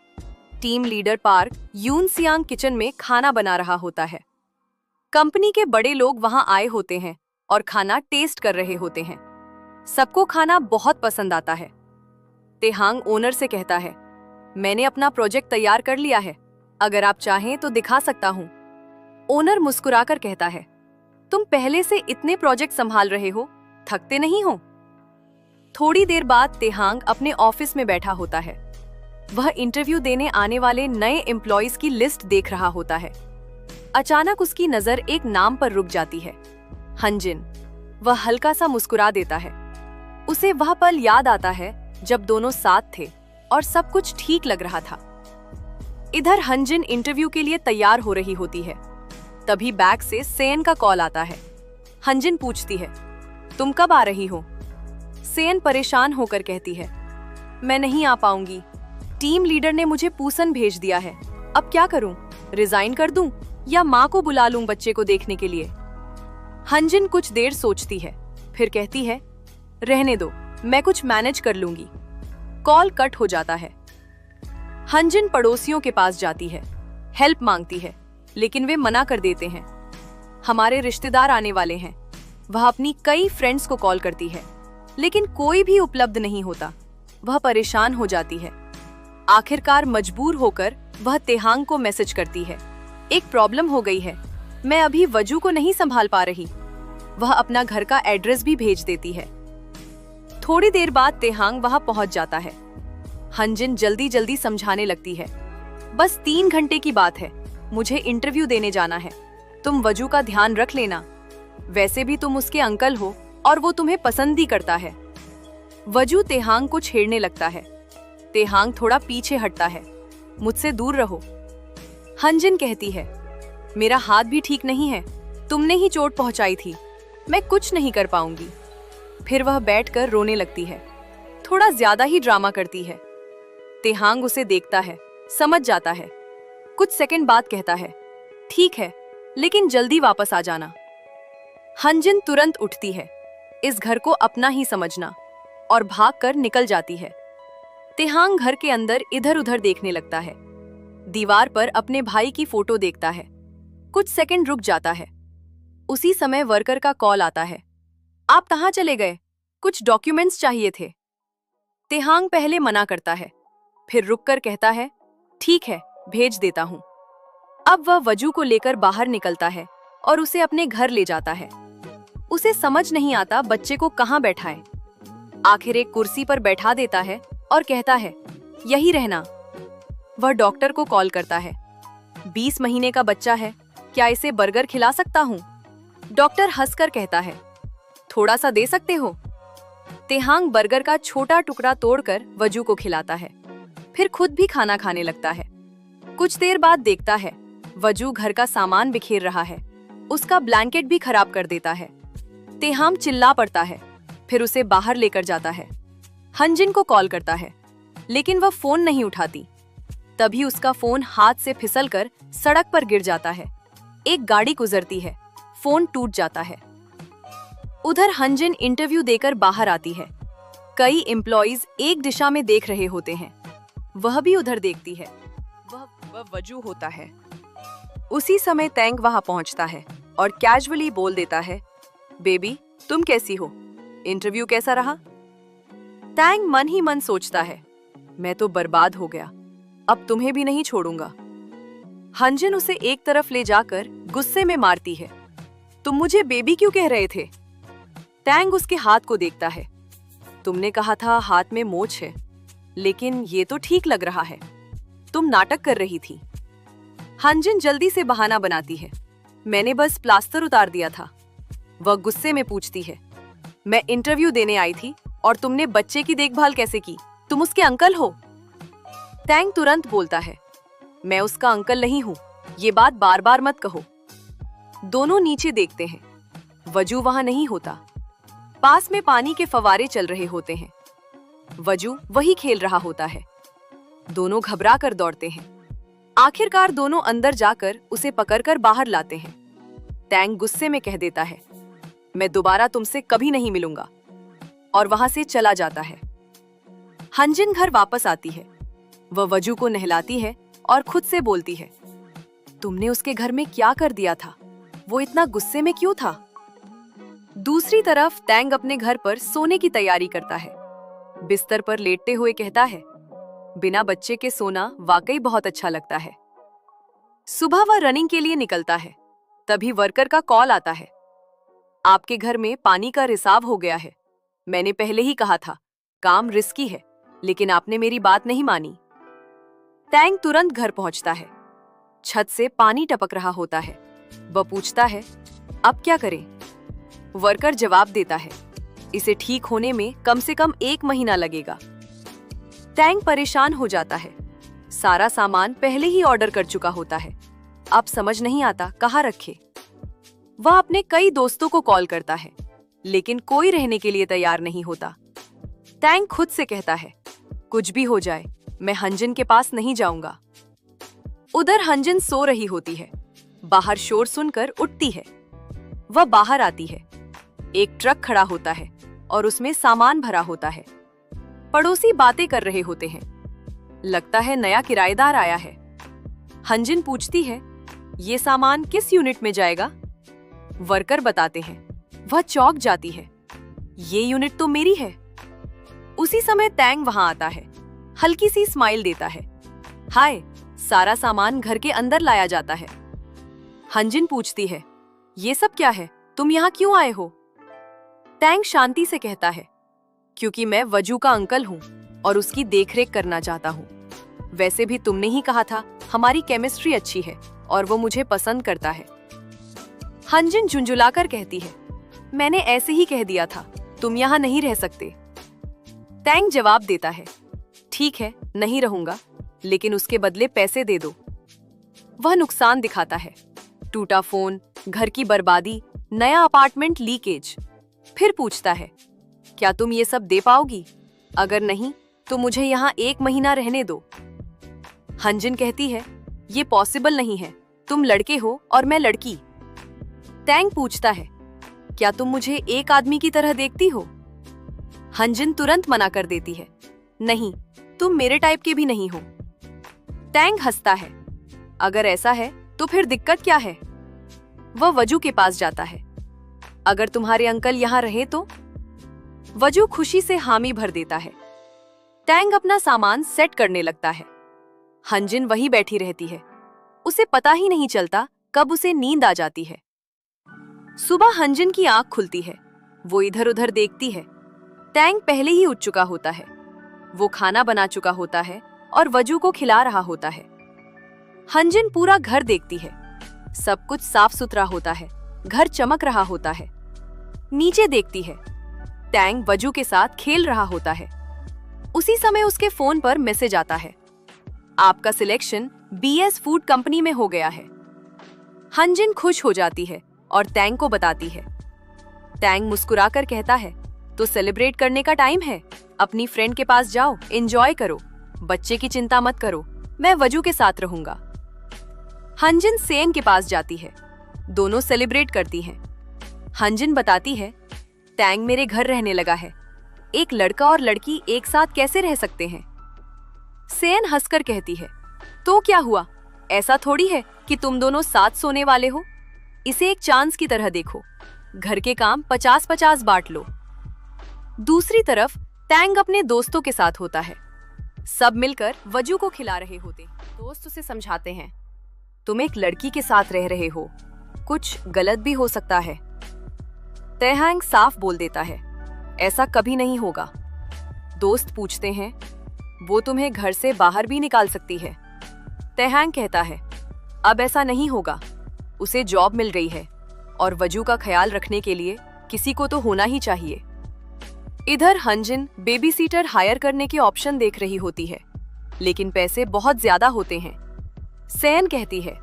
टीम लीडर पार्क यून सियांग किचन में खाना बना रहा होता है। कंपनी के बड़े लोग वहां आए होते हैं और खाना टेस्ट कर रहे होते हैं। सबको खाना बहुत पसंद आता है। तेहांग ओनर से कहता है, मैंने अपना प्रोजेक्ट तैयार कर लिया है, अगर आप चाहें तो दिखा सकता हूँ। ओनर मुस्कुराकर कहता है, तुम पहले से इतने प्रोजेक्ट संभाल रहे हो, थकते नहीं हो? थोड़ी देर बाद तेहांग अपने ऑफिस में बैठा होता है। वह इंटरव्यू देने आने वाले नए एम्प्लॉइज की लिस्ट देख रहा होता है। अचानक उसकी नजर एक नाम पर रुक जाती है, हंजिन। वह हल्का सा मुस्कुरा देता है। उसे वह पल याद आता है जब दोनों साथ थे और सब कुछ ठीक लग रहा था। इधर हंजिन इंटरव्यू के लिए तैयार हो रही होती है। तभी बैग से सेन का कॉल आता है। हंजिन पूछती है, तुम कब आ रही हो? सेन परेशान होकर कहती है, मैं नहीं आ पाऊंगी। टीम लीडर ने मुझे पूसन भेज दिया है। अब क्या करूं? रिजाइन कर दूं या माँ को बुला लूं बच्चे को देखने के लिए? हंजिन कुछ देर सोचती है, फिर कहती है, रहने दो, मैं कुछ मैनेज कर लूंगी। कॉल कट हो जाता है। हंजिन पड़ोसियों के पास जाती है, हेल्प मांगती है, लेकिन वे मना कर देते हैं। हमारे रिश्तेदार आने वाले हैं। वह अपनी कई फ्रेंड्स को कॉल करती है, लेकिन कोई भी उपलब्ध नहीं होता। वह परेशान हो जाती है। आखिरकार मजबूर होकर वह तेहांग को मैसेज करती है, एक प्रॉब्लम हो गई है, मैं अभी वजू को नहीं संभाल पा रही। वह अपना घर का एड्रेस भी भेज देती है। थोड़ी देर बाद तेहांग वहां पहुंच जाता है। हंजिन जल्दी जल्दी समझाने लगती है, बस 3 घंटे की बात है, मुझे इंटरव्यू देने जाना है, तुम वजू का ध्यान रख लेना। वैसे भी तुम उसके अंकल हो और वो तुम्हें पसंद ही करता है। वजू तेहांग को छेड़ने लगता है। तेहांग थोड़ा पीछे हटता है, मुझसे दूर रहो। हंजिन कहती है, मेरा हाथ भी ठीक नहीं है, तुमने ही चोट पहुंचाई थी, मैं कुछ नहीं कर पाऊंगी। फिर वह बैठकर रोने लगती है, थोड़ा ज्यादा ही ड्रामा करती है। तेहांग उसे देखता है, समझ जाता है। कुछ सेकंड बाद कहता है, ठीक है, लेकिन जल्दी वापस आ जाना। हंजिन तुरंत उठती है, इस घर को अपना ही समझना, और भागकर निकल जाती है। तेहांग घर के अंदर इधर उधर देखने लगता है। दीवार पर अपने भाई की फोटो देखता है। कुछ सेकंड रुक जाता है। उसी समय वर्कर का कॉल आता है, आप कहाँ चले गए? कुछ डॉक्यूमेंट्स चाहिए थे। तेहांग पहले मना करता है, फिर रुककर कहता है, ठीक है, भेज देता हूँ। अब वह वजू को लेकर बाहर निकलता है और उसे अपने घर ले जाता है। उसे समझ नहीं आता बच्चे को कहाँ बैठाए। आखिर एक कुर्सी पर बैठा देता है और कहता है, यही रहना। वह डॉक्टर को कॉल करता है, 20 महीने का बच्चा है, क्या इसे बर्गर खिला सकता हूँ? डॉक्टर हंसकर कहता है, थोड़ा सा दे सकते हो। तेहांग बर्गर का छोटा टुकड़ा तोड़कर वजू को खिलाता है, फिर खुद भी खाना खाने लगता है। कुछ देर बाद देखता है, वजू घर का सामान बिखेर रहा है, उसका ब्लैंकेट भी खराब कर देता है। तेहाम चिल्ला पड़ता है, फिर उसे बाहर लेकर जाता है। हंजिन को कॉल करता है, लेकिन वह फोन नहीं उठाती। तभी उसका फोन हाथ से फिसलकर सड़क पर गिर जाता है। एक गाड़ी गुजरती है, फोन टूट जाता है। उधर हंजिन इंटरव्यू देकर बाहर आती है। कई एम्प्लॉइज एक दिशा में देख रहे होते हैं, वह भी उधर देखती है। वह वजू होता है। उसी समय तैंग वहां पहुंचता है और कैजुअली बोल देता है, बेबी तुम कैसी हो, इंटरव्यू कैसा रहा? तैंग मन ही मन सोचता है, मैं तो बर्बाद हो गया, अब तुम्हें भी नहीं छोड़ूंगा। हंजिन उसे एक तरफ ले जाकर गुस्से में मारती है, तुम मुझे बेबी क्यों कह रहे थे? तैंग उसके हाथ को देखता है, तुमने कहा था हाथ में मोच है, लेकिन ये तो ठीक लग रहा है, तुम नाटक कर रही थी। हंजिन जल्दी से बहाना बनाती है, मैंने बस प्लास्टर उतार दिया था। वह गुस्से में पूछती है, मैं इंटरव्यू देने आई थी और तुमने बच्चे की देखभाल कैसे की? तुम उसके अंकल हो? तैंग तुरंत बोलता है, मैं उसका अंकल नहीं हूं, ये बात बार बार मत कहो। दोनों नीचे देखते हैं, वजू वहां नहीं होता। पास में पानी के फव्वारे चल रहे होते हैं, वजू वही खेल रहा होता है। दोनों घबरा कर दौड़ते हैं। आखिरकार दोनों अंदर जाकर उसे पकड़कर बाहर लाते हैं। तैंग गुस्से में कह देता है, मैं दोबारा तुमसे कभी नहीं मिलूंगा, और वहां से चला जाता है। हंजिन घर वापस आती है। वह वजू को नहलाती है और खुद से बोलती है, तुमने उसके घर में क्या कर दिया था? वो इतना गुस्से में क्यों था? दूसरी तरफ तैंग अपने घर पर सोने की तैयारी करता है। बिस्तर पर लेटते हुए कहता है, बिना बच्चे के सोना वाकई बहुत अच्छा लगता है। सुबह वह रनिंग के लिए निकलता है। तभी वर्कर का कॉल आता है, आपके घर में पानी का रिसाव हो गया है। मैंने पहले ही कहा था, काम रिस्की है, लेकिन आपने मेरी बात नहीं मानी। तैंग तुरंत घर पहुंचता है। छत से पानी टपक रहा होता है। वह पूछता है, अब क्या करें? वर्कर जवाब देता है, इसे ठीक होने में कम से कम 1 महीना लगेगा। तैंग परेशान हो जाता है। सारा सामान पहले ही ऑर्डर कर चुका होता है, अब समझ नहीं आता कहाँ रखे। वह अपने कई दोस्तों को कॉल करता है, लेकिन कोई रहने के लिए तैयार नहीं होता। तैंग खुद से कहता है, कुछ भी हो जाए मैं हंजिन के पास नहीं जाऊंगा। उधर हंजिन सो रही होती है। बाहर शोर सुनकर उठती है। वह बाहर आती है। एक ट्रक खड़ा होता है और उसमें सामान भरा होता है। पड़ोसी बातें कर रहे होते हैं। लगता है नया किराएदार आया है। हंजिन पूछती है, ये सामान किस यूनिट में जाएगा? वर्कर बताते हैं। वह चौंक जाती है, ये यूनिट तो मेरी है। उसी समय तैंग वहां आता है। हल्की सी स्माइल देता है, हाय, सारा सामान घर के अंदर लाया जाता है। हंजिन पूछती है, ये सब क्या है, तुम यहाँ क्यों आए हो? तैंग शांति से कहता है, क्योंकि मैं वजू का अंकल हूँ और उसकी देखरेख करना चाहता हूँ। वैसे भी तुमने ही कहा था हमारी केमिस्ट्री अच्छी है और वो मुझे पसंद करता है। हंजिन झुंझुलाकर कहती है, मैंने ऐसे ही कह दिया था, तुम यहाँ नहीं रह सकते। तैंग जवाब देता है, ठीक है, नहीं रहूंगा, लेकिन उसके बदले पैसे दे दो। वह नुकसान दिखाता है, टूटा फोन, घर की बर्बादी, नया अपार्टमेंट लीकेज। फिर पूछता है, क्या तुम ये सब दे पाओगी? अगर नहीं तो मुझे यहाँ 1 महीना रहने दो। हंजिन कहती है, ये पॉसिबल नहीं है, तुम लड़के हो और मैं लड़की। तैंग पूछता है, क्या तुम मुझे एक आदमी की तरह देखती हो? हंजिन तुरंत मना कर देती है, नहीं, तुम मेरे टाइप के भी नहीं हो। तैंग हंसता है, अगर ऐसा है तो फिर दिक्कत क्या है? वह वजू के पास जाता है, अगर तुम्हारे अंकल यहाँ रहे तो? वजू खुशी से हामी भर देता है। टैंग अपना सामान सेट करने लगता है। हंजिन वहीं बैठी रहती है। उसे पता ही नहीं चलता कब उसे नींद आ जाती है। सुबह हंजिन की आंख खुलती है। वो इधर उधर देखती है। टैंग पहले ही उठ चुका होता है। वो खाना बना चुका होता है और वजू को खिला रहा होता है। हंजिन पूरा घर देखती है। सब कुछ साफ सुथरा होता है। घर चमक रहा होता है। नीचे देखती है। टैंग वजू के साथ खेल रहा होता है। उसी समय उसके फोन पर मैसेज आता है, आपका सिलेक्शन बीएस फूड कंपनी में हो गया है। हंजिन खुश हो जाती है और तैंग को बताती है। तैंग मुस्कुराकर कहता है, तो सेलिब्रेट करने का टाइम है। अपनी फ्रेंड के पास जाओ, एंजॉय करो, बच्चे की चिंता मत करो, मैं वजू के साथ रहूंगा। हंजिन सेन के पास जाती है, दोनों सेलिब्रेट करती हैं। हंजिन बताती है, तैंग मेरे घर रहने लगा है, एक लड़का और लड़की एक साथ कैसे रह सकते हैं? सेन हंसकर कहती है, तो क्या हुआ, ऐसा थोड़ी है कि तुम दोनों साथ सोने वाले हो, इसे एक चांस की तरह देखो, घर के काम 50-50 बांट लो। दूसरी तरफ तैंग अपने दोस्तों के साथ होता है, सब मिलकर वजू को खिला रहे होते। दोस्त उसे समझाते हैं, तुम एक लड़की के साथ रह रहे हो, कुछ गलत भी हो सकता है। तैहांग साफ बोल देता है, ऐसा कभी नहीं होगा। दोस्त पूछते हैं, वो तुम्हें घर से बाहर भी निकाल सकती है। तैहांग कहता है, अब ऐसा नहीं होगा, उसे जॉब मिल गई है और वजू का ख्याल रखने के लिए किसी को तो होना ही चाहिए। इधर हंजिन बेबी सीटर हायर करने के ऑप्शन देख रही होती है, लेकिन पैसे बहुत ज्यादा होते हैं। सैन कहती है,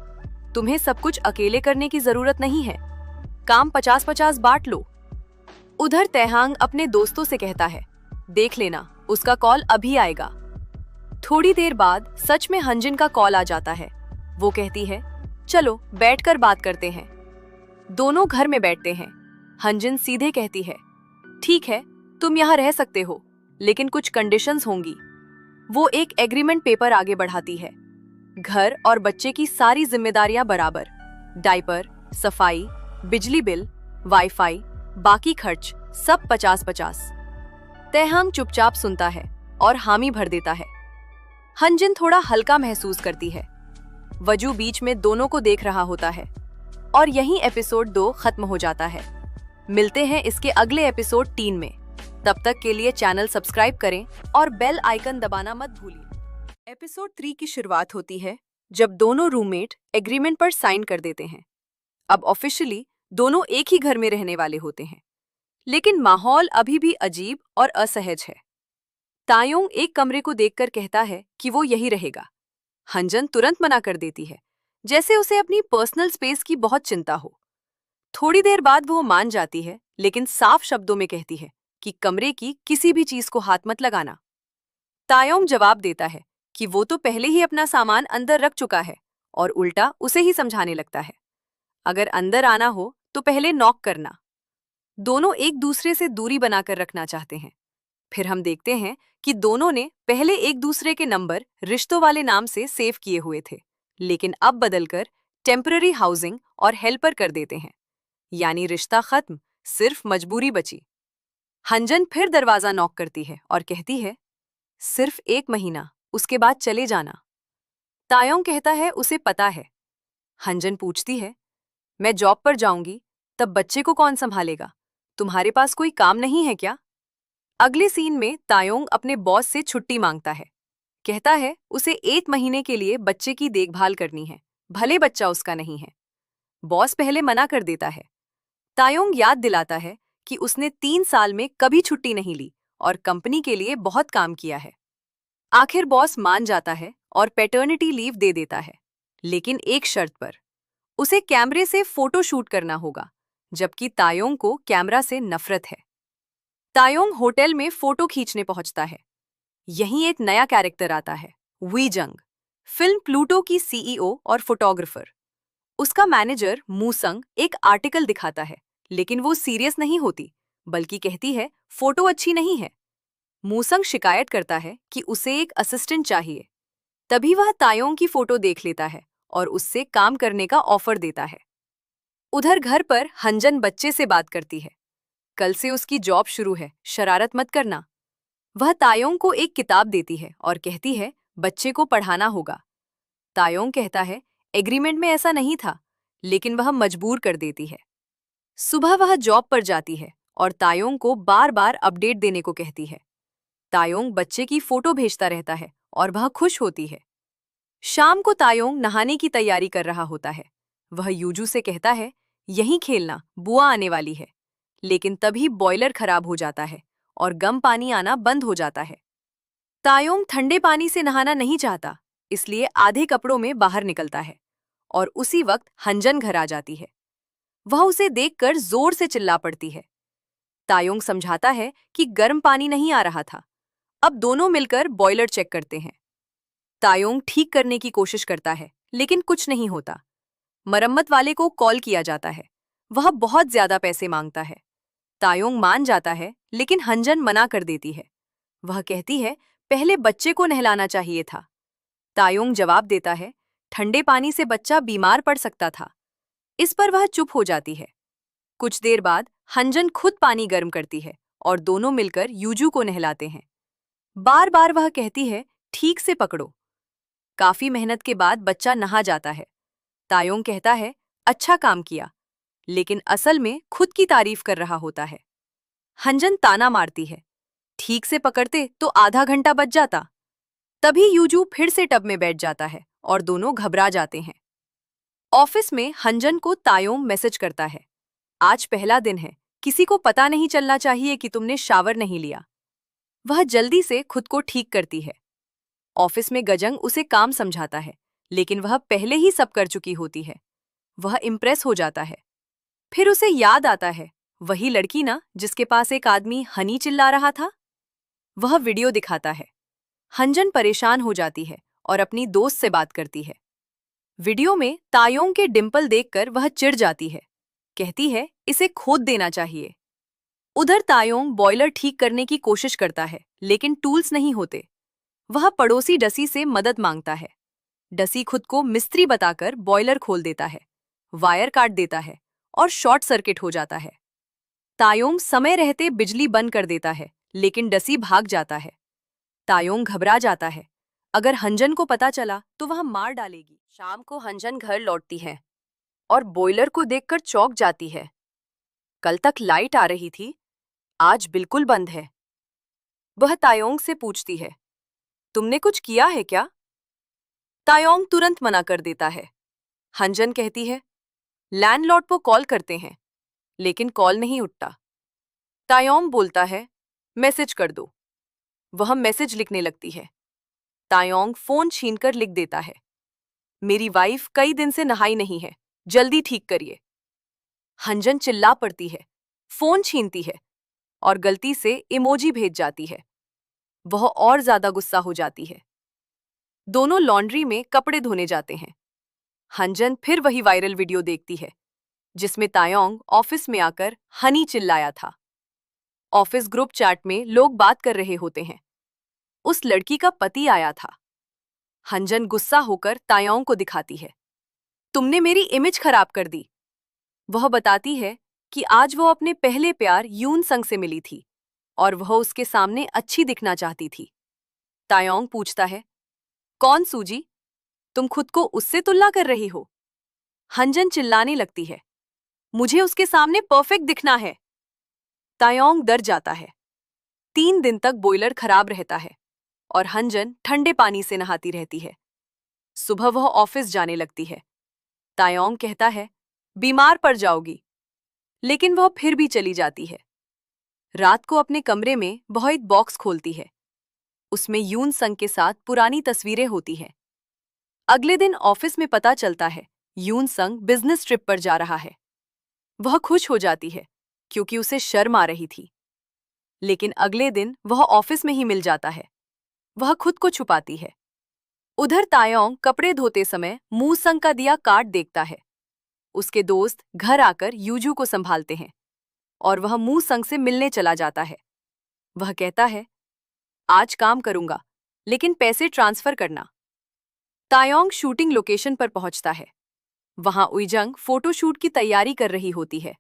तुम्हें सब कुछ अकेले करने की जरूरत नहीं है, काम 50-50 बांट लो। उधर तैहांग अपने दोस्तों से कहता है, देख लेना, उसका कॉल अभी आएगा। थोड़ी देर बाद सच में हंजिन का कॉल आ जाता है। वो कहती है, चलो बैठकर बात करते हैं। दोनों घर में बैठते हैं। हंजिन सीधे कहती है, ठीक है, तुम यहाँ रह सकते हो, लेकिन कुछ कंडीशंस होंगी। वो एक एग्रीमेंट पेपर आगे बढ़ाती है, घर और बच्चे की सारी जिम्मेदारियां बराबर, डायपर, सफाई, बिजली बिल, वाईफाई, बाकी खर्च सब 50-50। तैहांग चुपचाप सुनता है और हामी भर देता है। हंजिन थोड़ा हल्का महसूस करती है। वजू बीच में दोनों को देख रहा होता है और यहीं एपिसोड 2 खत्म हो जाता है। मिलते हैं इसके अगले एपिसोड 3 में। तब तक के लिए चैनल सब्सक्राइब करें और बेल आइकन दबाना मत भूलिए। एपिसोड 3 की शुरुआत होती है जब दोनों रूममेट एग्रीमेंट पर साइन कर देते हैं। अब ऑफिशियली दोनों एक ही घर में रहने वाले होते हैं, लेकिन माहौल अभी भी अजीब और असहज है। तायोंग एक कमरे को देखकर कहता है कि वो यही रहेगा। हंजन तुरंत मना कर देती है, जैसे उसे अपनी पर्सनल स्पेस की बहुत चिंता हो। थोड़ी देर बाद वो मान जाती है, लेकिन साफ शब्दों में कहती है कि कमरे की किसी भी चीज को हाथ मत लगाना। तायोंग जवाब देता है कि वो तो पहले ही अपना सामान अंदर रख चुका है और उल्टा उसे ही समझाने लगता है, अगर अंदर आना हो तो पहले नॉक करना। दोनों एक दूसरे से दूरी बनाकर रखना चाहते हैं। फिर हम देखते हैं कि दोनों ने पहले एक दूसरे के नंबर रिश्तों वाले नाम से सेव किए हुए थे, लेकिन अब बदलकर टेम्पररी हाउसिंग और हेल्पर कर देते हैं। यानी रिश्ता खत्म, सिर्फ मजबूरी बची। हंजन फिर दरवाजा नॉक करती है और कहती है, सिर्फ 1 महीना, उसके बाद चले जाना। तायोंग कहता है उसे पता है। हंजन पूछती है, मैं जॉब पर जाऊंगी, तब बच्चे को कौन संभालेगा? तुम्हारे पास कोई काम नहीं है क्या? अगले सीन में तायोंग अपने बॉस से छुट्टी मांगता है। कहता है उसे 1 महीने के लिए बच्चे की देखभाल करनी है, भले बच्चा उसका नहीं है। बॉस पहले मना कर देता है। तायोंग याद दिलाता है कि उसने 3 साल में कभी छुट्टी नहीं ली और कंपनी के लिए बहुत काम किया है। आखिर बॉस मान जाता है और पैटर्निटी लीव दे देता है, लेकिन एक शर्त पर। उसे कैमरे से फोटो शूट करना होगा, जबकि तायोंग को कैमरा से नफरत है। तायोंग होटल में फोटो खींचने पहुंचता है। यहीं एक नया कैरेक्टर आता है, वीजंग, फिल्म प्लूटो की सीईओ और फोटोग्राफर। उसका मैनेजर मूसंग एक आर्टिकल दिखाता है, लेकिन वो सीरियस नहीं होती, बल्कि कहती है फोटो अच्छी नहीं है। मूसंग शिकायत करता है कि उसे एक असिस्टेंट चाहिए। तभी वह तायोंग की फोटो देख लेता है और उससे काम करने का ऑफर देता है। उधर घर पर हंजन बच्चे से बात करती है, कल से उसकी जॉब शुरू है, शरारत मत करना। वह तायोंग को एक किताब देती है और कहती है बच्चे को पढ़ाना होगा। तायोंग कहता है एग्रीमेंट में ऐसा नहीं था, लेकिन वह मजबूर कर देती है। सुबह वह जॉब पर जाती है और तायोंग को बार बार अपडेट देने को कहती है। तायोंग बच्चे की फोटो भेजता रहता है और वह खुश होती है। शाम को तायोंग नहाने की तैयारी कर रहा होता है। वह यूजू से कहता है यहीं खेलना, बुआ आने वाली है। लेकिन तभी बॉयलर खराब हो जाता है और गर्म पानी आना बंद हो जाता है। तायोंग ठंडे पानी से नहाना नहीं चाहता, इसलिए आधे कपड़ों में बाहर निकलता है और उसी वक्त हंजन घर आ जाती है। वह उसे देखकर जोर से चिल्ला पड़ती है। तायोंग समझाता है कि गर्म पानी नहीं आ रहा था। अब दोनों मिलकर बॉयलर चेक करते हैं। तायोंग ठीक करने की कोशिश करता है, लेकिन कुछ नहीं होता। मरम्मत वाले को कॉल किया जाता है। वह बहुत ज्यादा पैसे मांगता है। तायोंग मान जाता है, लेकिन हंजन मना कर देती है। वह कहती है, पहले बच्चे को नहलाना चाहिए था। तायोंग जवाब देता है, ठंडे पानी से बच्चा बीमार पड़ सकता था। इस पर वह चुप हो जाती है। कुछ देर बाद हंजन खुद पानी गर्म करती है और दोनों मिलकर यूजू को नहलाते हैं। बार बार वह कहती है, ठीक से पकड़ो। काफी मेहनत के बाद बच्चा नहा जाता है। तायोंग कहता है, अच्छा काम किया, लेकिन असल में खुद की तारीफ कर रहा होता है। हंजन ताना मारती है, ठीक से पकड़ते तो आधा घंटा बच जाता। तभी यूजू फिर से टब में बैठ जाता है और दोनों घबरा जाते हैं। ऑफिस में हंजन को तायोंग मैसेज करता है, आज पहला दिन है, किसी को पता नहीं चलना चाहिए कि तुमने शावर नहीं लिया। वह जल्दी से खुद को ठीक करती है। ऑफिस में गजंग उसे काम समझाता है, लेकिन वह पहले ही सब कर चुकी होती है। वह इम्प्रेस हो जाता है। फिर उसे याद आता है, वही लड़की ना जिसके पास एक आदमी हनी चिल्ला रहा था। वह वीडियो दिखाता है। हंजन परेशान हो जाती है और अपनी दोस्त से बात करती है। वीडियो में तायोंग के डिंपल देखकर वह चिढ़ जाती है। कहती है, इसे खोद देना चाहिए। उधर तायोंग बॉयलर ठीक करने की कोशिश करता है, लेकिन टूल्स नहीं होते। वह पड़ोसी डसी से मदद मांगता है। डसी खुद को मिस्त्री बताकर बॉयलर खोल देता है, वायर काट देता है और शॉर्ट सर्किट हो जाता है। तायोंग समय रहते बिजली बंद कर देता है, लेकिन डसी भाग जाता है। तायोंग घबरा जाता है, अगर हंजन को पता चला तो वह मार डालेगी। शाम को हंजन घर लौटती है और बॉयलर को देखकर चौंक जाती है। कल तक लाइट आ रही थी, आज बिल्कुल बंद है। वह तायोंग से पूछती है, तुमने कुछ किया है क्या? तायोंग तुरंत मना कर देता है। हंजन कहती है, लैंडलॉर्ड को कॉल करते हैं, लेकिन कॉल नहीं उठता। तायोंग बोलता है, मैसेज कर दो। वह मैसेज लिखने लगती है। तायोंग फोन छीनकर लिख देता है, मेरी वाइफ कई दिन से नहाई नहीं है, जल्दी ठीक करिए। हंजन चिल्ला पड़ती है, फोन छीनती है और गलती से इमोजी भेज जाती है। वह और ज्यादा गुस्सा हो जाती है। दोनों लॉन्ड्री में कपड़े धोने जाते हैं। हंजन फिर वही वायरल वीडियो देखती है, जिसमें तायोंग ऑफिस में आकर हनी चिल्लाया था। ऑफिस ग्रुप चैट में लोग बात कर रहे होते हैं, उस लड़की का पति आया था। हंजन गुस्सा होकर तायोंग को दिखाती है, तुमने मेरी इमेज खराब कर दी। वह बताती है कि आज वो अपने पहले प्यार यून संग से मिली थी और वह उसके सामने अच्छी दिखना चाहती थी। तायोंग पूछता है, कौन सूजी? तुम खुद को उससे तुलना कर रही हो? हंजन चिल्लाने लगती है, मुझे उसके सामने परफेक्ट दिखना है। तायोंग डर जाता है। 3 दिन तक बॉयलर खराब रहता है और हंजन ठंडे पानी से नहाती रहती है। सुबह वह ऑफिस जाने लगती है। तायोंग कहता है, बीमार पड़ जाओगी, लेकिन वह फिर भी चली जाती है। रात को अपने कमरे में वह एक बॉक्स खोलती है। उसमें यून संग के साथ पुरानी तस्वीरें होती हैं। अगले दिन ऑफिस में पता चलता है, यून संग बिजनेस ट्रिप पर जा रहा है। वह खुश हो जाती है, क्योंकि उसे शर्म आ रही थी। लेकिन अगले दिन वह ऑफिस में ही मिल जाता है। वह खुद को छुपाती है। उधर तायोंग कपड़े धोते समय मुंह संग का दिया काट देखता है। उसके दोस्त घर आकर यूजू को संभालते हैं और वह मुंह संग से मिलने चला जाता है। वह कहता है, आज काम करूंगा, लेकिन पैसे ट्रांसफर करना। तायोंग शूटिंग लोकेशन पर पहुंचता है। वहां उइजंग फोटोशूट की तैयारी कर रही होती है।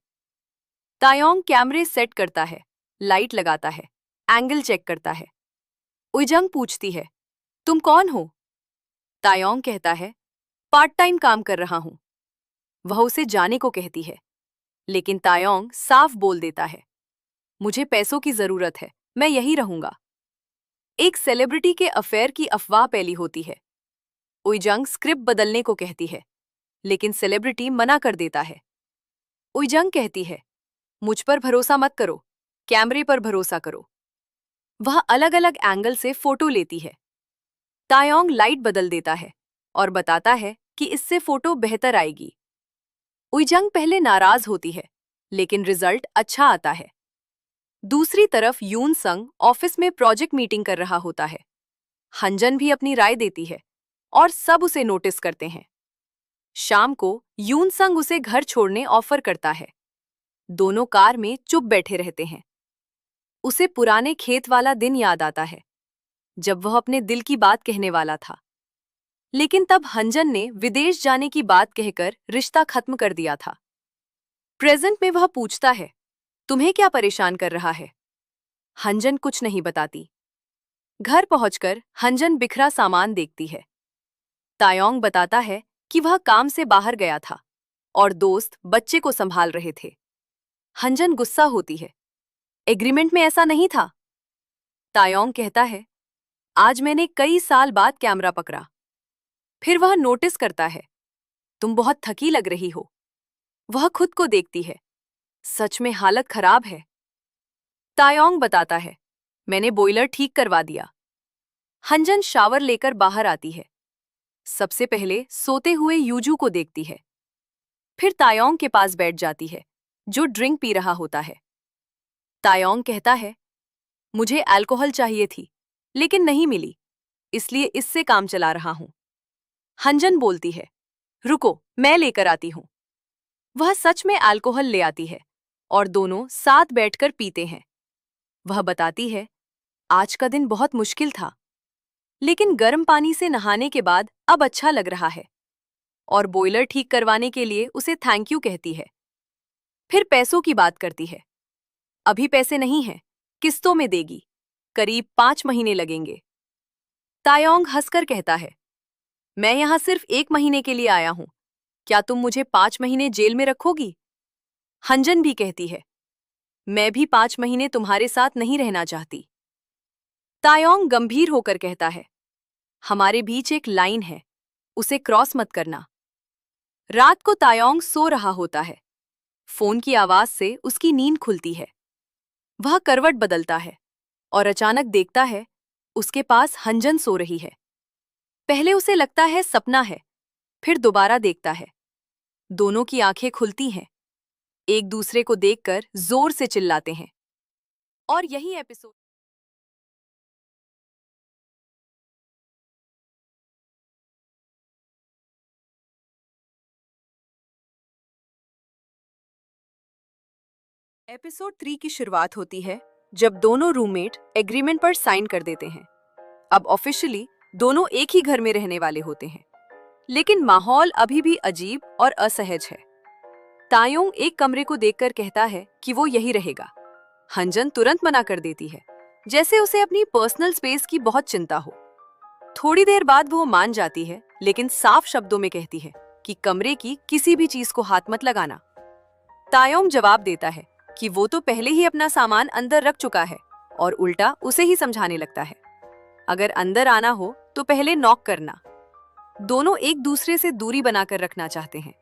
तायोंग कैमरे सेट करता है, लाइट लगाता है, एंगल चेक करता है। उइजंग पूछती है, तुम कौन हो? तायोंग कहता है, पार्ट टाइम काम कर रहा हूं। वह उसे जाने को कहती है, लेकिन तायोंग साफ बोल देता है, मुझे पैसों की जरूरत है, मैं यहीं रहूंगा। एक सेलिब्रिटी के अफेयर की अफवाह फैली होती है। उइजंग स्क्रिप्ट बदलने को कहती है, लेकिन सेलिब्रिटी मना कर देता है। उइजंग कहती है, मुझ पर भरोसा मत करो, कैमरे पर भरोसा करो। वह अलग अलग एंगल से फोटो लेती है। तायोंग लाइट बदल देता है और बताता है कि इससे फोटो बेहतर आएगी। उइजंग पहले नाराज होती है, लेकिन रिजल्ट अच्छा आता है। दूसरी तरफ यून संग ऑफिस में प्रोजेक्ट मीटिंग कर रहा होता है। हंजन भी अपनी राय देती है और सब उसे नोटिस करते हैं। शाम को यून संग उसे घर छोड़ने ऑफर करता है। दोनों कार में चुप बैठे रहते हैं। उसे पुराने खेत वाला दिन याद आता है, जब वह अपने दिल की बात कहने वाला था। लेकिन तब हंजन ने विदेश जाने की बात कहकर रिश्ता खत्म कर दिया था। प्रेजेंट में वह पूछता है, तुम्हें क्या परेशान कर रहा है? हंजन कुछ नहीं बताती। घर पहुंचकर हंजन बिखरा सामान देखती है। तायोंग बताता है कि वह काम से बाहर गया था और दोस्त बच्चे को संभाल रहे थे। हंजन गुस्सा होती है, एग्रीमेंट में ऐसा नहीं था। तायोंग कहता है, आज मैंने कई साल बाद कैमरा पकड़ा। फिर वह नोटिस करता है, तुम बहुत थकी लग रही हो। वह खुद को देखती है, सच में हालत खराब है। तायोंग बताता है, मैंने बॉयलर ठीक करवा दिया। हंजन शावर लेकर बाहर आती है। सबसे पहले सोते हुए यूजू को देखती है। फिर तायोंग के पास बैठ जाती है, जो ड्रिंक पी रहा होता है। तायोंग कहता है, मुझे अल्कोहल चाहिए थी, लेकिन नहीं मिली, इसलिए इससे काम चला रहा हूं। हंजन बोलती है, रुको, मैं लेकर आती हूं। वह सच में अल्कोहल ले आती है और दोनों साथ बैठकर पीते हैं। वह बताती है, आज का दिन बहुत मुश्किल था, लेकिन गर्म पानी से नहाने के बाद अब अच्छा लग रहा है। और बॉयलर ठीक करवाने के लिए उसे थैंक यू कहती है। फिर पैसों की बात करती है। अभी पैसे नहीं हैं, किस्तों में देगी, करीब 5 महीने लगेंगे। तायोंग हंसकर कहता है, मैं यहां सिर्फ 1 महीने के लिए आया हूं, क्या तुम मुझे 5 महीने जेल में रखोगी? हंजन भी कहती है, मैं भी 5 महीने तुम्हारे साथ नहीं रहना चाहती। तायोंग गंभीर होकर कहता है, हमारे बीच एक लाइन है, उसे क्रॉस मत करना। रात को तायोंग सो रहा होता है। फोन की आवाज से उसकी नींद खुलती है। वह करवट बदलता है और अचानक देखता है, उसके पास हंजन सो रही है। पहले उसे लगता है सपना है, फिर दोबारा देखता है। दोनों की आंखें खुलती हैं, एक दूसरे को देखकर जोर से चिल्लाते हैं। और यही एपिसोड एपिसोड 3 की शुरुआत होती है जब दोनों रूममेट एग्रीमेंट पर साइन कर देते हैं। अब ऑफिशियली दोनों एक ही घर में रहने वाले होते हैं, लेकिन माहौल अभी भी अजीब और असहज है। तायोंग एक कमरे को देखकर कहता है कि वो यही रहेगा। हंजन तुरंत मना कर देती है, जैसे उसे अपनी पर्सनल स्पेस की बहुत चिंता हो। थोड़ी देर बाद वो मान जाती है, लेकिन साफ शब्दों में कहती है कि कमरे की किसी भी चीज को हाथ मत लगाना। तायोंग जवाब देता है कि वो तो पहले ही अपना सामान अंदर रख चुका है और उल्टा उसे ही समझाने लगता है, अगर अंदर आना हो तो पहले नॉक करना। दोनों एक दूसरे से दूरी बनाकर रखना चाहते हैं।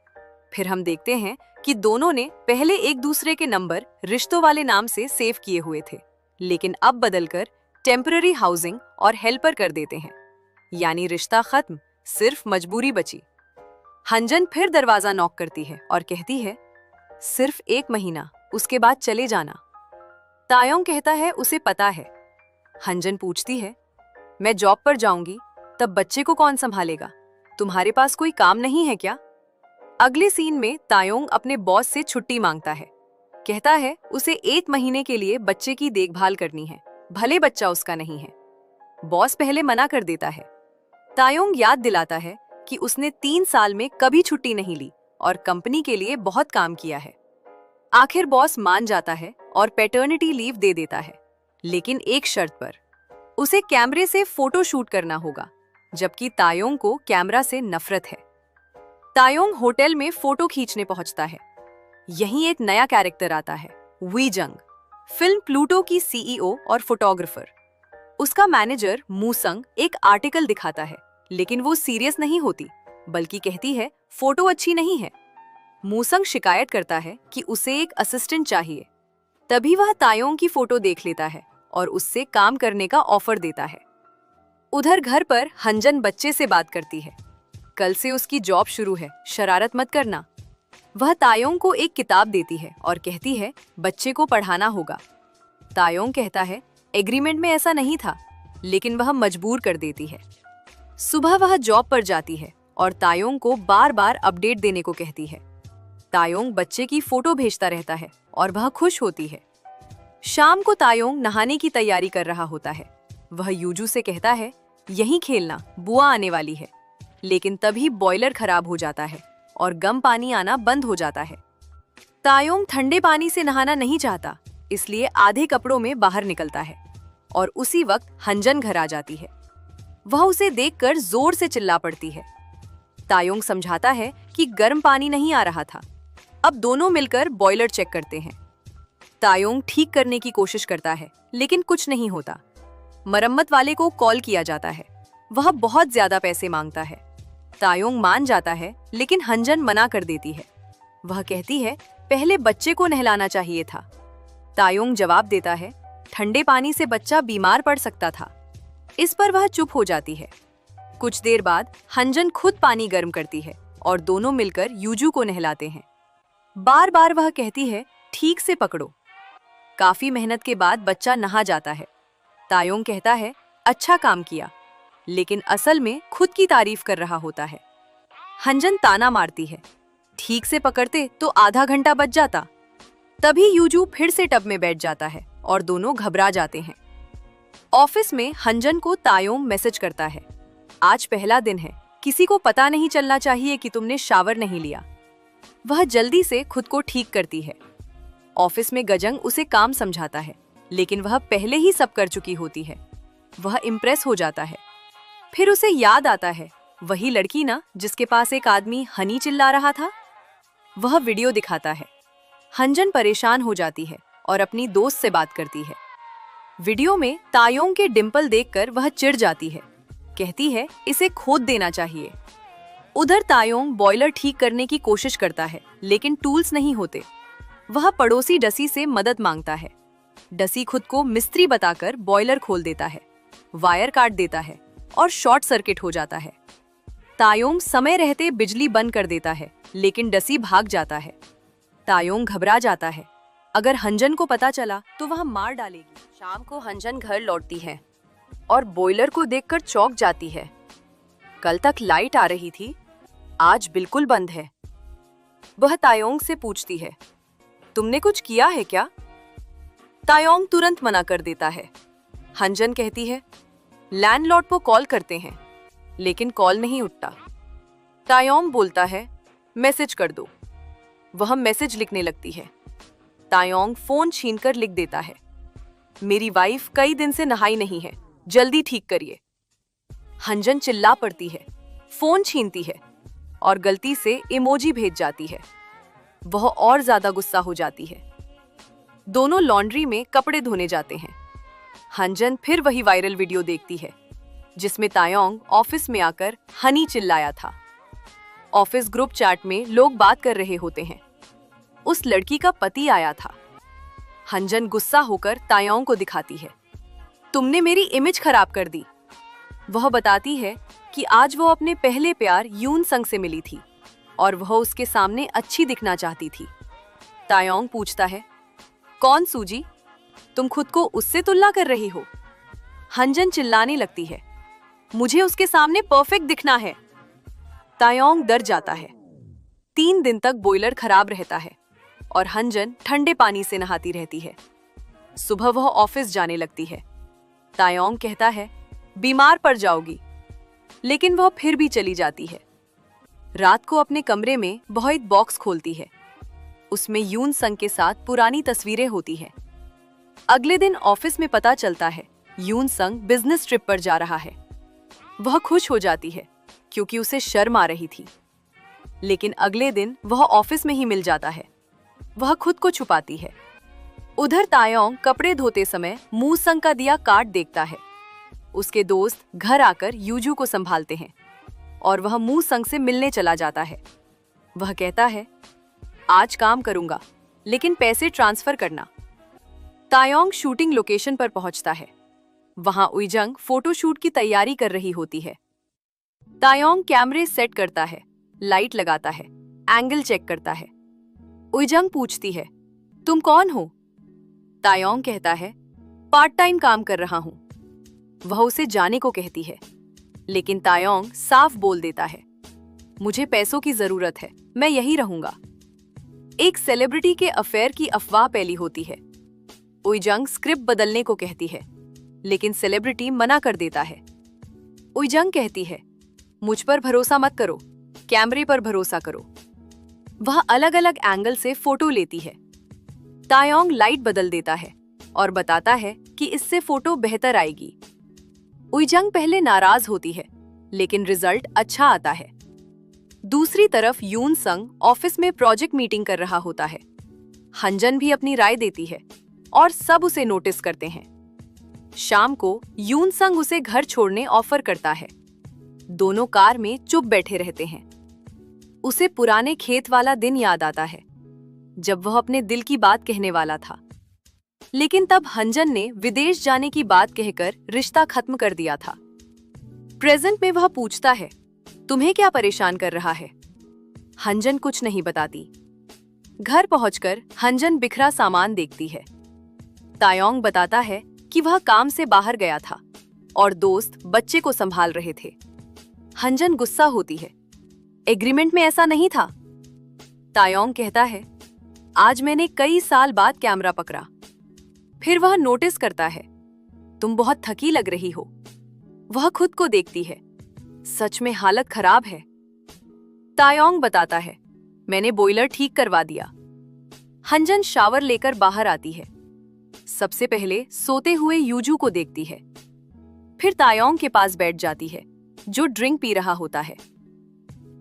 फिर हम देखते हैं कि दोनों ने पहले एक दूसरे के नंबर रिश्तों वाले नाम से सेव किए हुए थे, लेकिन अब बदलकर टेम्पररी हाउसिंग और हेल्पर कर देते हैं। यानी रिश्ता खत्म, सिर्फ मजबूरी बची। हंजन फिर दरवाजा नॉक करती है और कहती है, सिर्फ 1 महीना, उसके बाद चले जाना। तायोंग कहता है उसे पता है। हंजन पूछती है, मैं जॉब पर जाऊंगी, तब बच्चे को कौन संभालेगा? तुम्हारे पास कोई काम नहीं है क्या? अगले सीन में तायोंग अपने बॉस से छुट्टी मांगता है। कहता है उसे 1 महीने के लिए बच्चे की देखभाल करनी है, भले बच्चा उसका नहीं है। बॉस पहले मना कर देता है। तायोंग याद दिलाता है कि उसने 3 साल में कभी छुट्टी नहीं ली और कंपनी के लिए बहुत काम किया है। आखिर बॉस मान जाता है और पैटर्निटी लीव दे देता है, लेकिन एक शर्त पर, उसे कैमरे से फोटो शूट करना होगा, जबकि तायोंग को कैमरा से नफरत है। तायोंग होटल में फोटो खींचने पहुंचता है। यहीं एक नया कैरेक्टर आता है, वीजंग, फिल्म प्लूटो की सीईओ और फोटोग्राफर। उसका मैनेजर मूसंग एक आर्टिकल दिखाता है, लेकिन वो सीरियस नहीं होती, बल्कि कहती है फोटो अच्छी नहीं है। मूसंग शिकायत करता है कि उसे एक असिस्टेंट चाहिए। तभी वह तायोंग की फोटो देख लेता है और उससे काम करने का ऑफर देता है। उधर घर पर हंजन बच्चे से बात करती है। कल से उसकी जॉब शुरू है, शरारत मत करना। वह तायोंग को एक किताब देती है और कहती है बच्चे को पढ़ाना होगा। तायोंग कहता है एग्रीमेंट में ऐसा नहीं था, लेकिन वह मजबूर कर देती है। सुबह वह जॉब पर जाती है और तायोंग को बार बार अपडेट देने को कहती है। तायोंग बच्चे की फोटो भेजता रहता है और वह खुश होती है। शाम को तायोंग नहाने की तैयारी कर रहा होता है। वह यूजू से कहता है यहीं खेलना, बुआ आने वाली है। लेकिन तभी बॉयलर खराब हो जाता है और गर्म पानी आना बंद हो जाता है। तायोंग ठंडे पानी से नहाना नहीं चाहता, इसलिए आधे कपड़ों में बाहर निकलता है और उसी वक्त हंजन घर आ जाती है। वह उसे देखकर जोर से चिल्ला पड़ती है। तायोंग समझाता है कि गर्म पानी नहीं आ रहा था। अब दोनों मिलकर बॉयलर चेक करते हैं। तायोंग ठीक करने की कोशिश करता है, लेकिन कुछ नहीं होता। मरम्मत वाले को कॉल किया जाता है। वह बहुत ज्यादा पैसे मांगता है। तायोंग मान जाता है, लेकिन हंजन मना कर देती है। वह कहती है पहले बच्चे को नहलाना चाहिए था। तायोंग जवाब देता है ठंडे पानी से बच्चा बीमार पड़ सकता था। इस पर वह चुप हो जाती है। कुछ देर बाद हंजन खुद पानी गर्म करती है और दोनों मिलकर यूजू को नहलाते हैं। बार बार वह कहती है ठीक से पकड़ो। काफी मेहनत के बाद बच्चा नहा जाता है। तायोंग कहता है अच्छा काम किया, लेकिन असल में खुद की तारीफ कर रहा होता है। हंजन ताना मारती है ठीक से पकड़ते तो आधा घंटा बच जाता। तभी यूजू फिर से टब में बैठ जाता है और दोनों घबरा जाते हैं। ऑफिस में हंजन को तायोंग मैसेज करता है आज पहला दिन है, किसी को पता नहीं चलना चाहिए कि तुमने शावर नहीं लिया। वह जल्दी से खुद को ठीक करती है। ऑफिस में गजंग उसे काम समझाता है, लेकिन वह पहले ही सब कर चुकी होती है। वह इम्प्रेस हो जाता है। फिर उसे याद आता है वही लड़की ना जिसके पास एक आदमी हनी चिल्ला रहा था। वह वीडियो दिखाता है। हंजन परेशान हो जाती है और अपनी दोस्त से बात करती है। वीडियो में तायोंग के डिंपल देखकर वह चिढ़ जाती है। कहती है इसे खोद देना चाहिए। उधर तायोंग बॉयलर ठीक करने की कोशिश करता है, लेकिन टूल्स नहीं होते। वह पड़ोसी डसी से मदद मांगता है। डसी खुद को मिस्त्री बताकर बॉयलर खोल देता है, वायर काट देता है और शॉर्ट सर्किट हो जाता है। तायोंग समय रहते बिजली बंद कर देता है, लेकिन डसी भाग जाता है। तायोंग घबरा जाता है, अगर हंजन को पता चला तो वह मार डालेगी। शाम को हंजन घर लौटती है और बॉयलर को देखकर चौंक जाती है। कल तक लाइट आ रही थी, आज बिल्कुल बंद है। वह तायोंग से पूछती है तुमने कुछ किया है क्या? तायोंग तुरंत मना कर देता है। हंजन कहती है लैंडलॉर्ड को कॉल करते हैं, लेकिन कॉल नहीं उठता। तायोंग बोलता है मैसेज कर दो। वह मैसेज लिखने लगती है। तायोंग फोन छीनकर लिख देता है मेरी वाइफ कई दिन से नहाई नहीं है, जल्दी ठीक करिए। हंजन चिल्ला पड़ती है, फोन छीनती है और गलती से इमोजी भेज जाती है। वह और ज्यादा गुस्सा हो जाती है। दोनों लॉन्ड्री में कपड़े धोने जाते हैं। हंजन फिर वही वायरल वीडियो देखती है जिसमें तायोंग ऑफिस में आकर हनी चिल्लाया था। ऑफिस ग्रुप चैट में लोग बात कर रहे होते हैं। उस लड़की का पति आया था। हंजन गुस्सा होकर तायोंग को दिखाती है तुमने मेरी इमेज खराब कर दी। वह बताती है कि आज वो अपने पहले प्यार यून संग से मिली थी और वह उसके सामने अच्छी दिखना चाहती थी। तायोंग पूछता है कौन सूजी, तुम खुद को उससे तुलना कर रही हो? हंजन चिल्लाने लगती है मुझे उसके सामने परफेक्ट दिखना है। तायोंग डर जाता है। 3 दिन तक बॉयलर खराब रहता है और हंजन ठंडे पानी से नहाती रहती है। सुबह वह ऑफिस जाने लगती है। तायोंग कहता है बीमार पड़ जाओगी, लेकिन वह फिर भी चली जाती है। रात को अपने कमरे में वह एक बॉक्स खोलती है। उसमें यून संग के साथ पुरानी तस्वीरें होती हैं। अगले दिन ऑफिस में पता चलता है यून संग बिजनेस ट्रिप पर जा रहा है। वह खुश हो जाती है क्योंकि उसे शर्म आ रही थी, लेकिन अगले दिन वह ऑफिस में ही मिल जाता है। वह खुद को छुपाती है। उधर तायोंग कपड़े धोते समय मूस संग का दिया काट देखता है। उसके दोस्त घर आकर यूजू को संभालते हैं और वह मूस संग से मिलने चला जाता है। वह कहता है आज काम करूंगा, लेकिन पैसे ट्रांसफर करना। तायोंग शूटिंग लोकेशन पर पहुंचता है। वहां उइजंग फोटोशूट की तैयारी कर रही होती है। तायोंग कैमरे सेट करता है, लाइट लगाता है, एंगल चेक करता है। उइजंग पूछती है, तुम कौन हो? तायोंग कहता है, पार्ट टाइम काम कर रहा हूं। वह उसे जाने को कहती है, लेकिन तायोंग साफ बोल देता है, मुझे पैसों की जरूरत है, मैं यहीं रहूंगा। एक सेलिब्रिटी के अफेयर की अफवाह फैली होती है। उइजंग स्क्रिप्ट बदलने को कहती है, लेकिन सेलिब्रिटी मना कर देता है। उइजंग कहती है, मुझ पर भरोसा मत करो, कैमरे पर भरोसा करो। वह अलग अलग एंगल से फोटो लेती है। तायोंग लाइट बदल देता है और बताता है कि इससे फोटो बेहतर आएगी। उइजंग पहले नाराज होती है, लेकिन रिजल्ट अच्छा आता है। दूसरी तरफ यून संग ऑफिस में प्रोजेक्ट मीटिंग कर रहा होता है। हंजन भी अपनी राय देती है और सब उसे नोटिस करते हैं। शाम को यून संग उसे घर छोड़ने ऑफर करता है। दोनों कार में चुप बैठे रहते हैं। उसे पुराने खेत वाला दिन याद आता है, जब वह अपने दिल की बात कहने वाला था। लेकिन तब हंजन ने विदेश जाने की बात कहकर रिश्ता खत्म कर दिया था। प्रेजेंट में वह पूछता है, तुम्हें क्या परेशान कर रहा है? हंजन कुछ नहीं बताती। घर पहुंचकर हंजन बिखरा सामान देखती है। तायोंग बताता है कि वह काम से बाहर गया था और दोस्त बच्चे को संभाल रहे थे। हंजन गुस्सा होती है, एग्रीमेंट में ऐसा नहीं था। तायोंग कहता है, आज मैंने कई साल बाद कैमरा पकड़ा। फिर वह नोटिस करता है, तुम बहुत थकी लग रही हो। वह खुद को देखती है, सच में हालत खराब है। तायोंग बताता है, मैंने बॉयलर ठीक करवा दिया। हंजन शावर लेकर बाहर आती है। सबसे पहले सोते हुए यूजू को देखती है। फिर तायोंग के पास बैठ जाती है, जो ड्रिंक पी रहा होता है।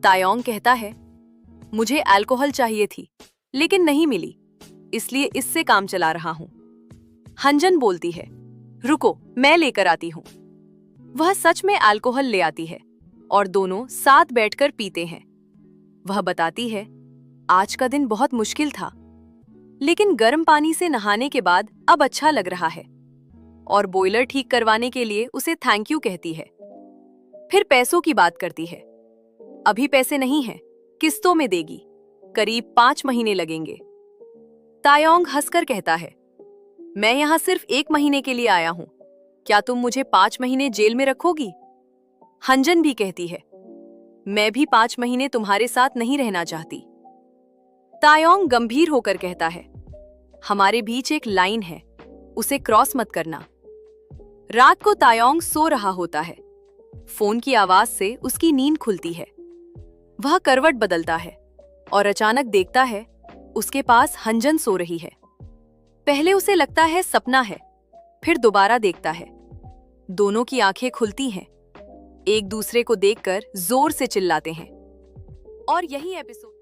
तायोंग कहता है, मुझे अल्कोहल चाहिए थी, लेकिन नहीं मिली, इसलिए इससे काम चला रहा हूं। हंजन बोलती है, रुको, मैं लेकर आती हूं। वह सच में अल्कोहल ले आती है और दोनों साथ बैठकर पीते हैं। वह बताती है, आज का दिन बहुत मुश्किल था, लेकिन गर्म पानी से नहाने के बाद अब अच्छा लग रहा है। और बॉयलर ठीक करवाने के लिए उसे थैंक यू कहती है। फिर पैसों की बात करती है। अभी पैसे नहीं हैं, किस्तों में देगी, करीब 5 महीने लगेंगे। तायोंग हंसकर कहता है, मैं यहाँ सिर्फ 1 महीने के लिए आया हूँ, क्या तुम मुझे 5 महीने जेल में रखोगी? हंजन भी कहती है, मैं भी 5 महीने तुम्हारे साथ नहीं रहना चाहती। तायोंग गंभीर होकर कहता है, हमारे बीच एक लाइन है, उसे क्रॉस मत करना। रात को तायोंग सो रहा होता है। फोन की आवाज से उसकी नींद खुलती है। वह करवट बदलता है और अचानक देखता है, उसके पास हंजन सो रही है। पहले उसे लगता है सपना है, फिर दोबारा देखता है। दोनों की आंखें खुलती हैं, एक दूसरे को देखकर जोर से चिल्लाते हैं। और यही एपिसोड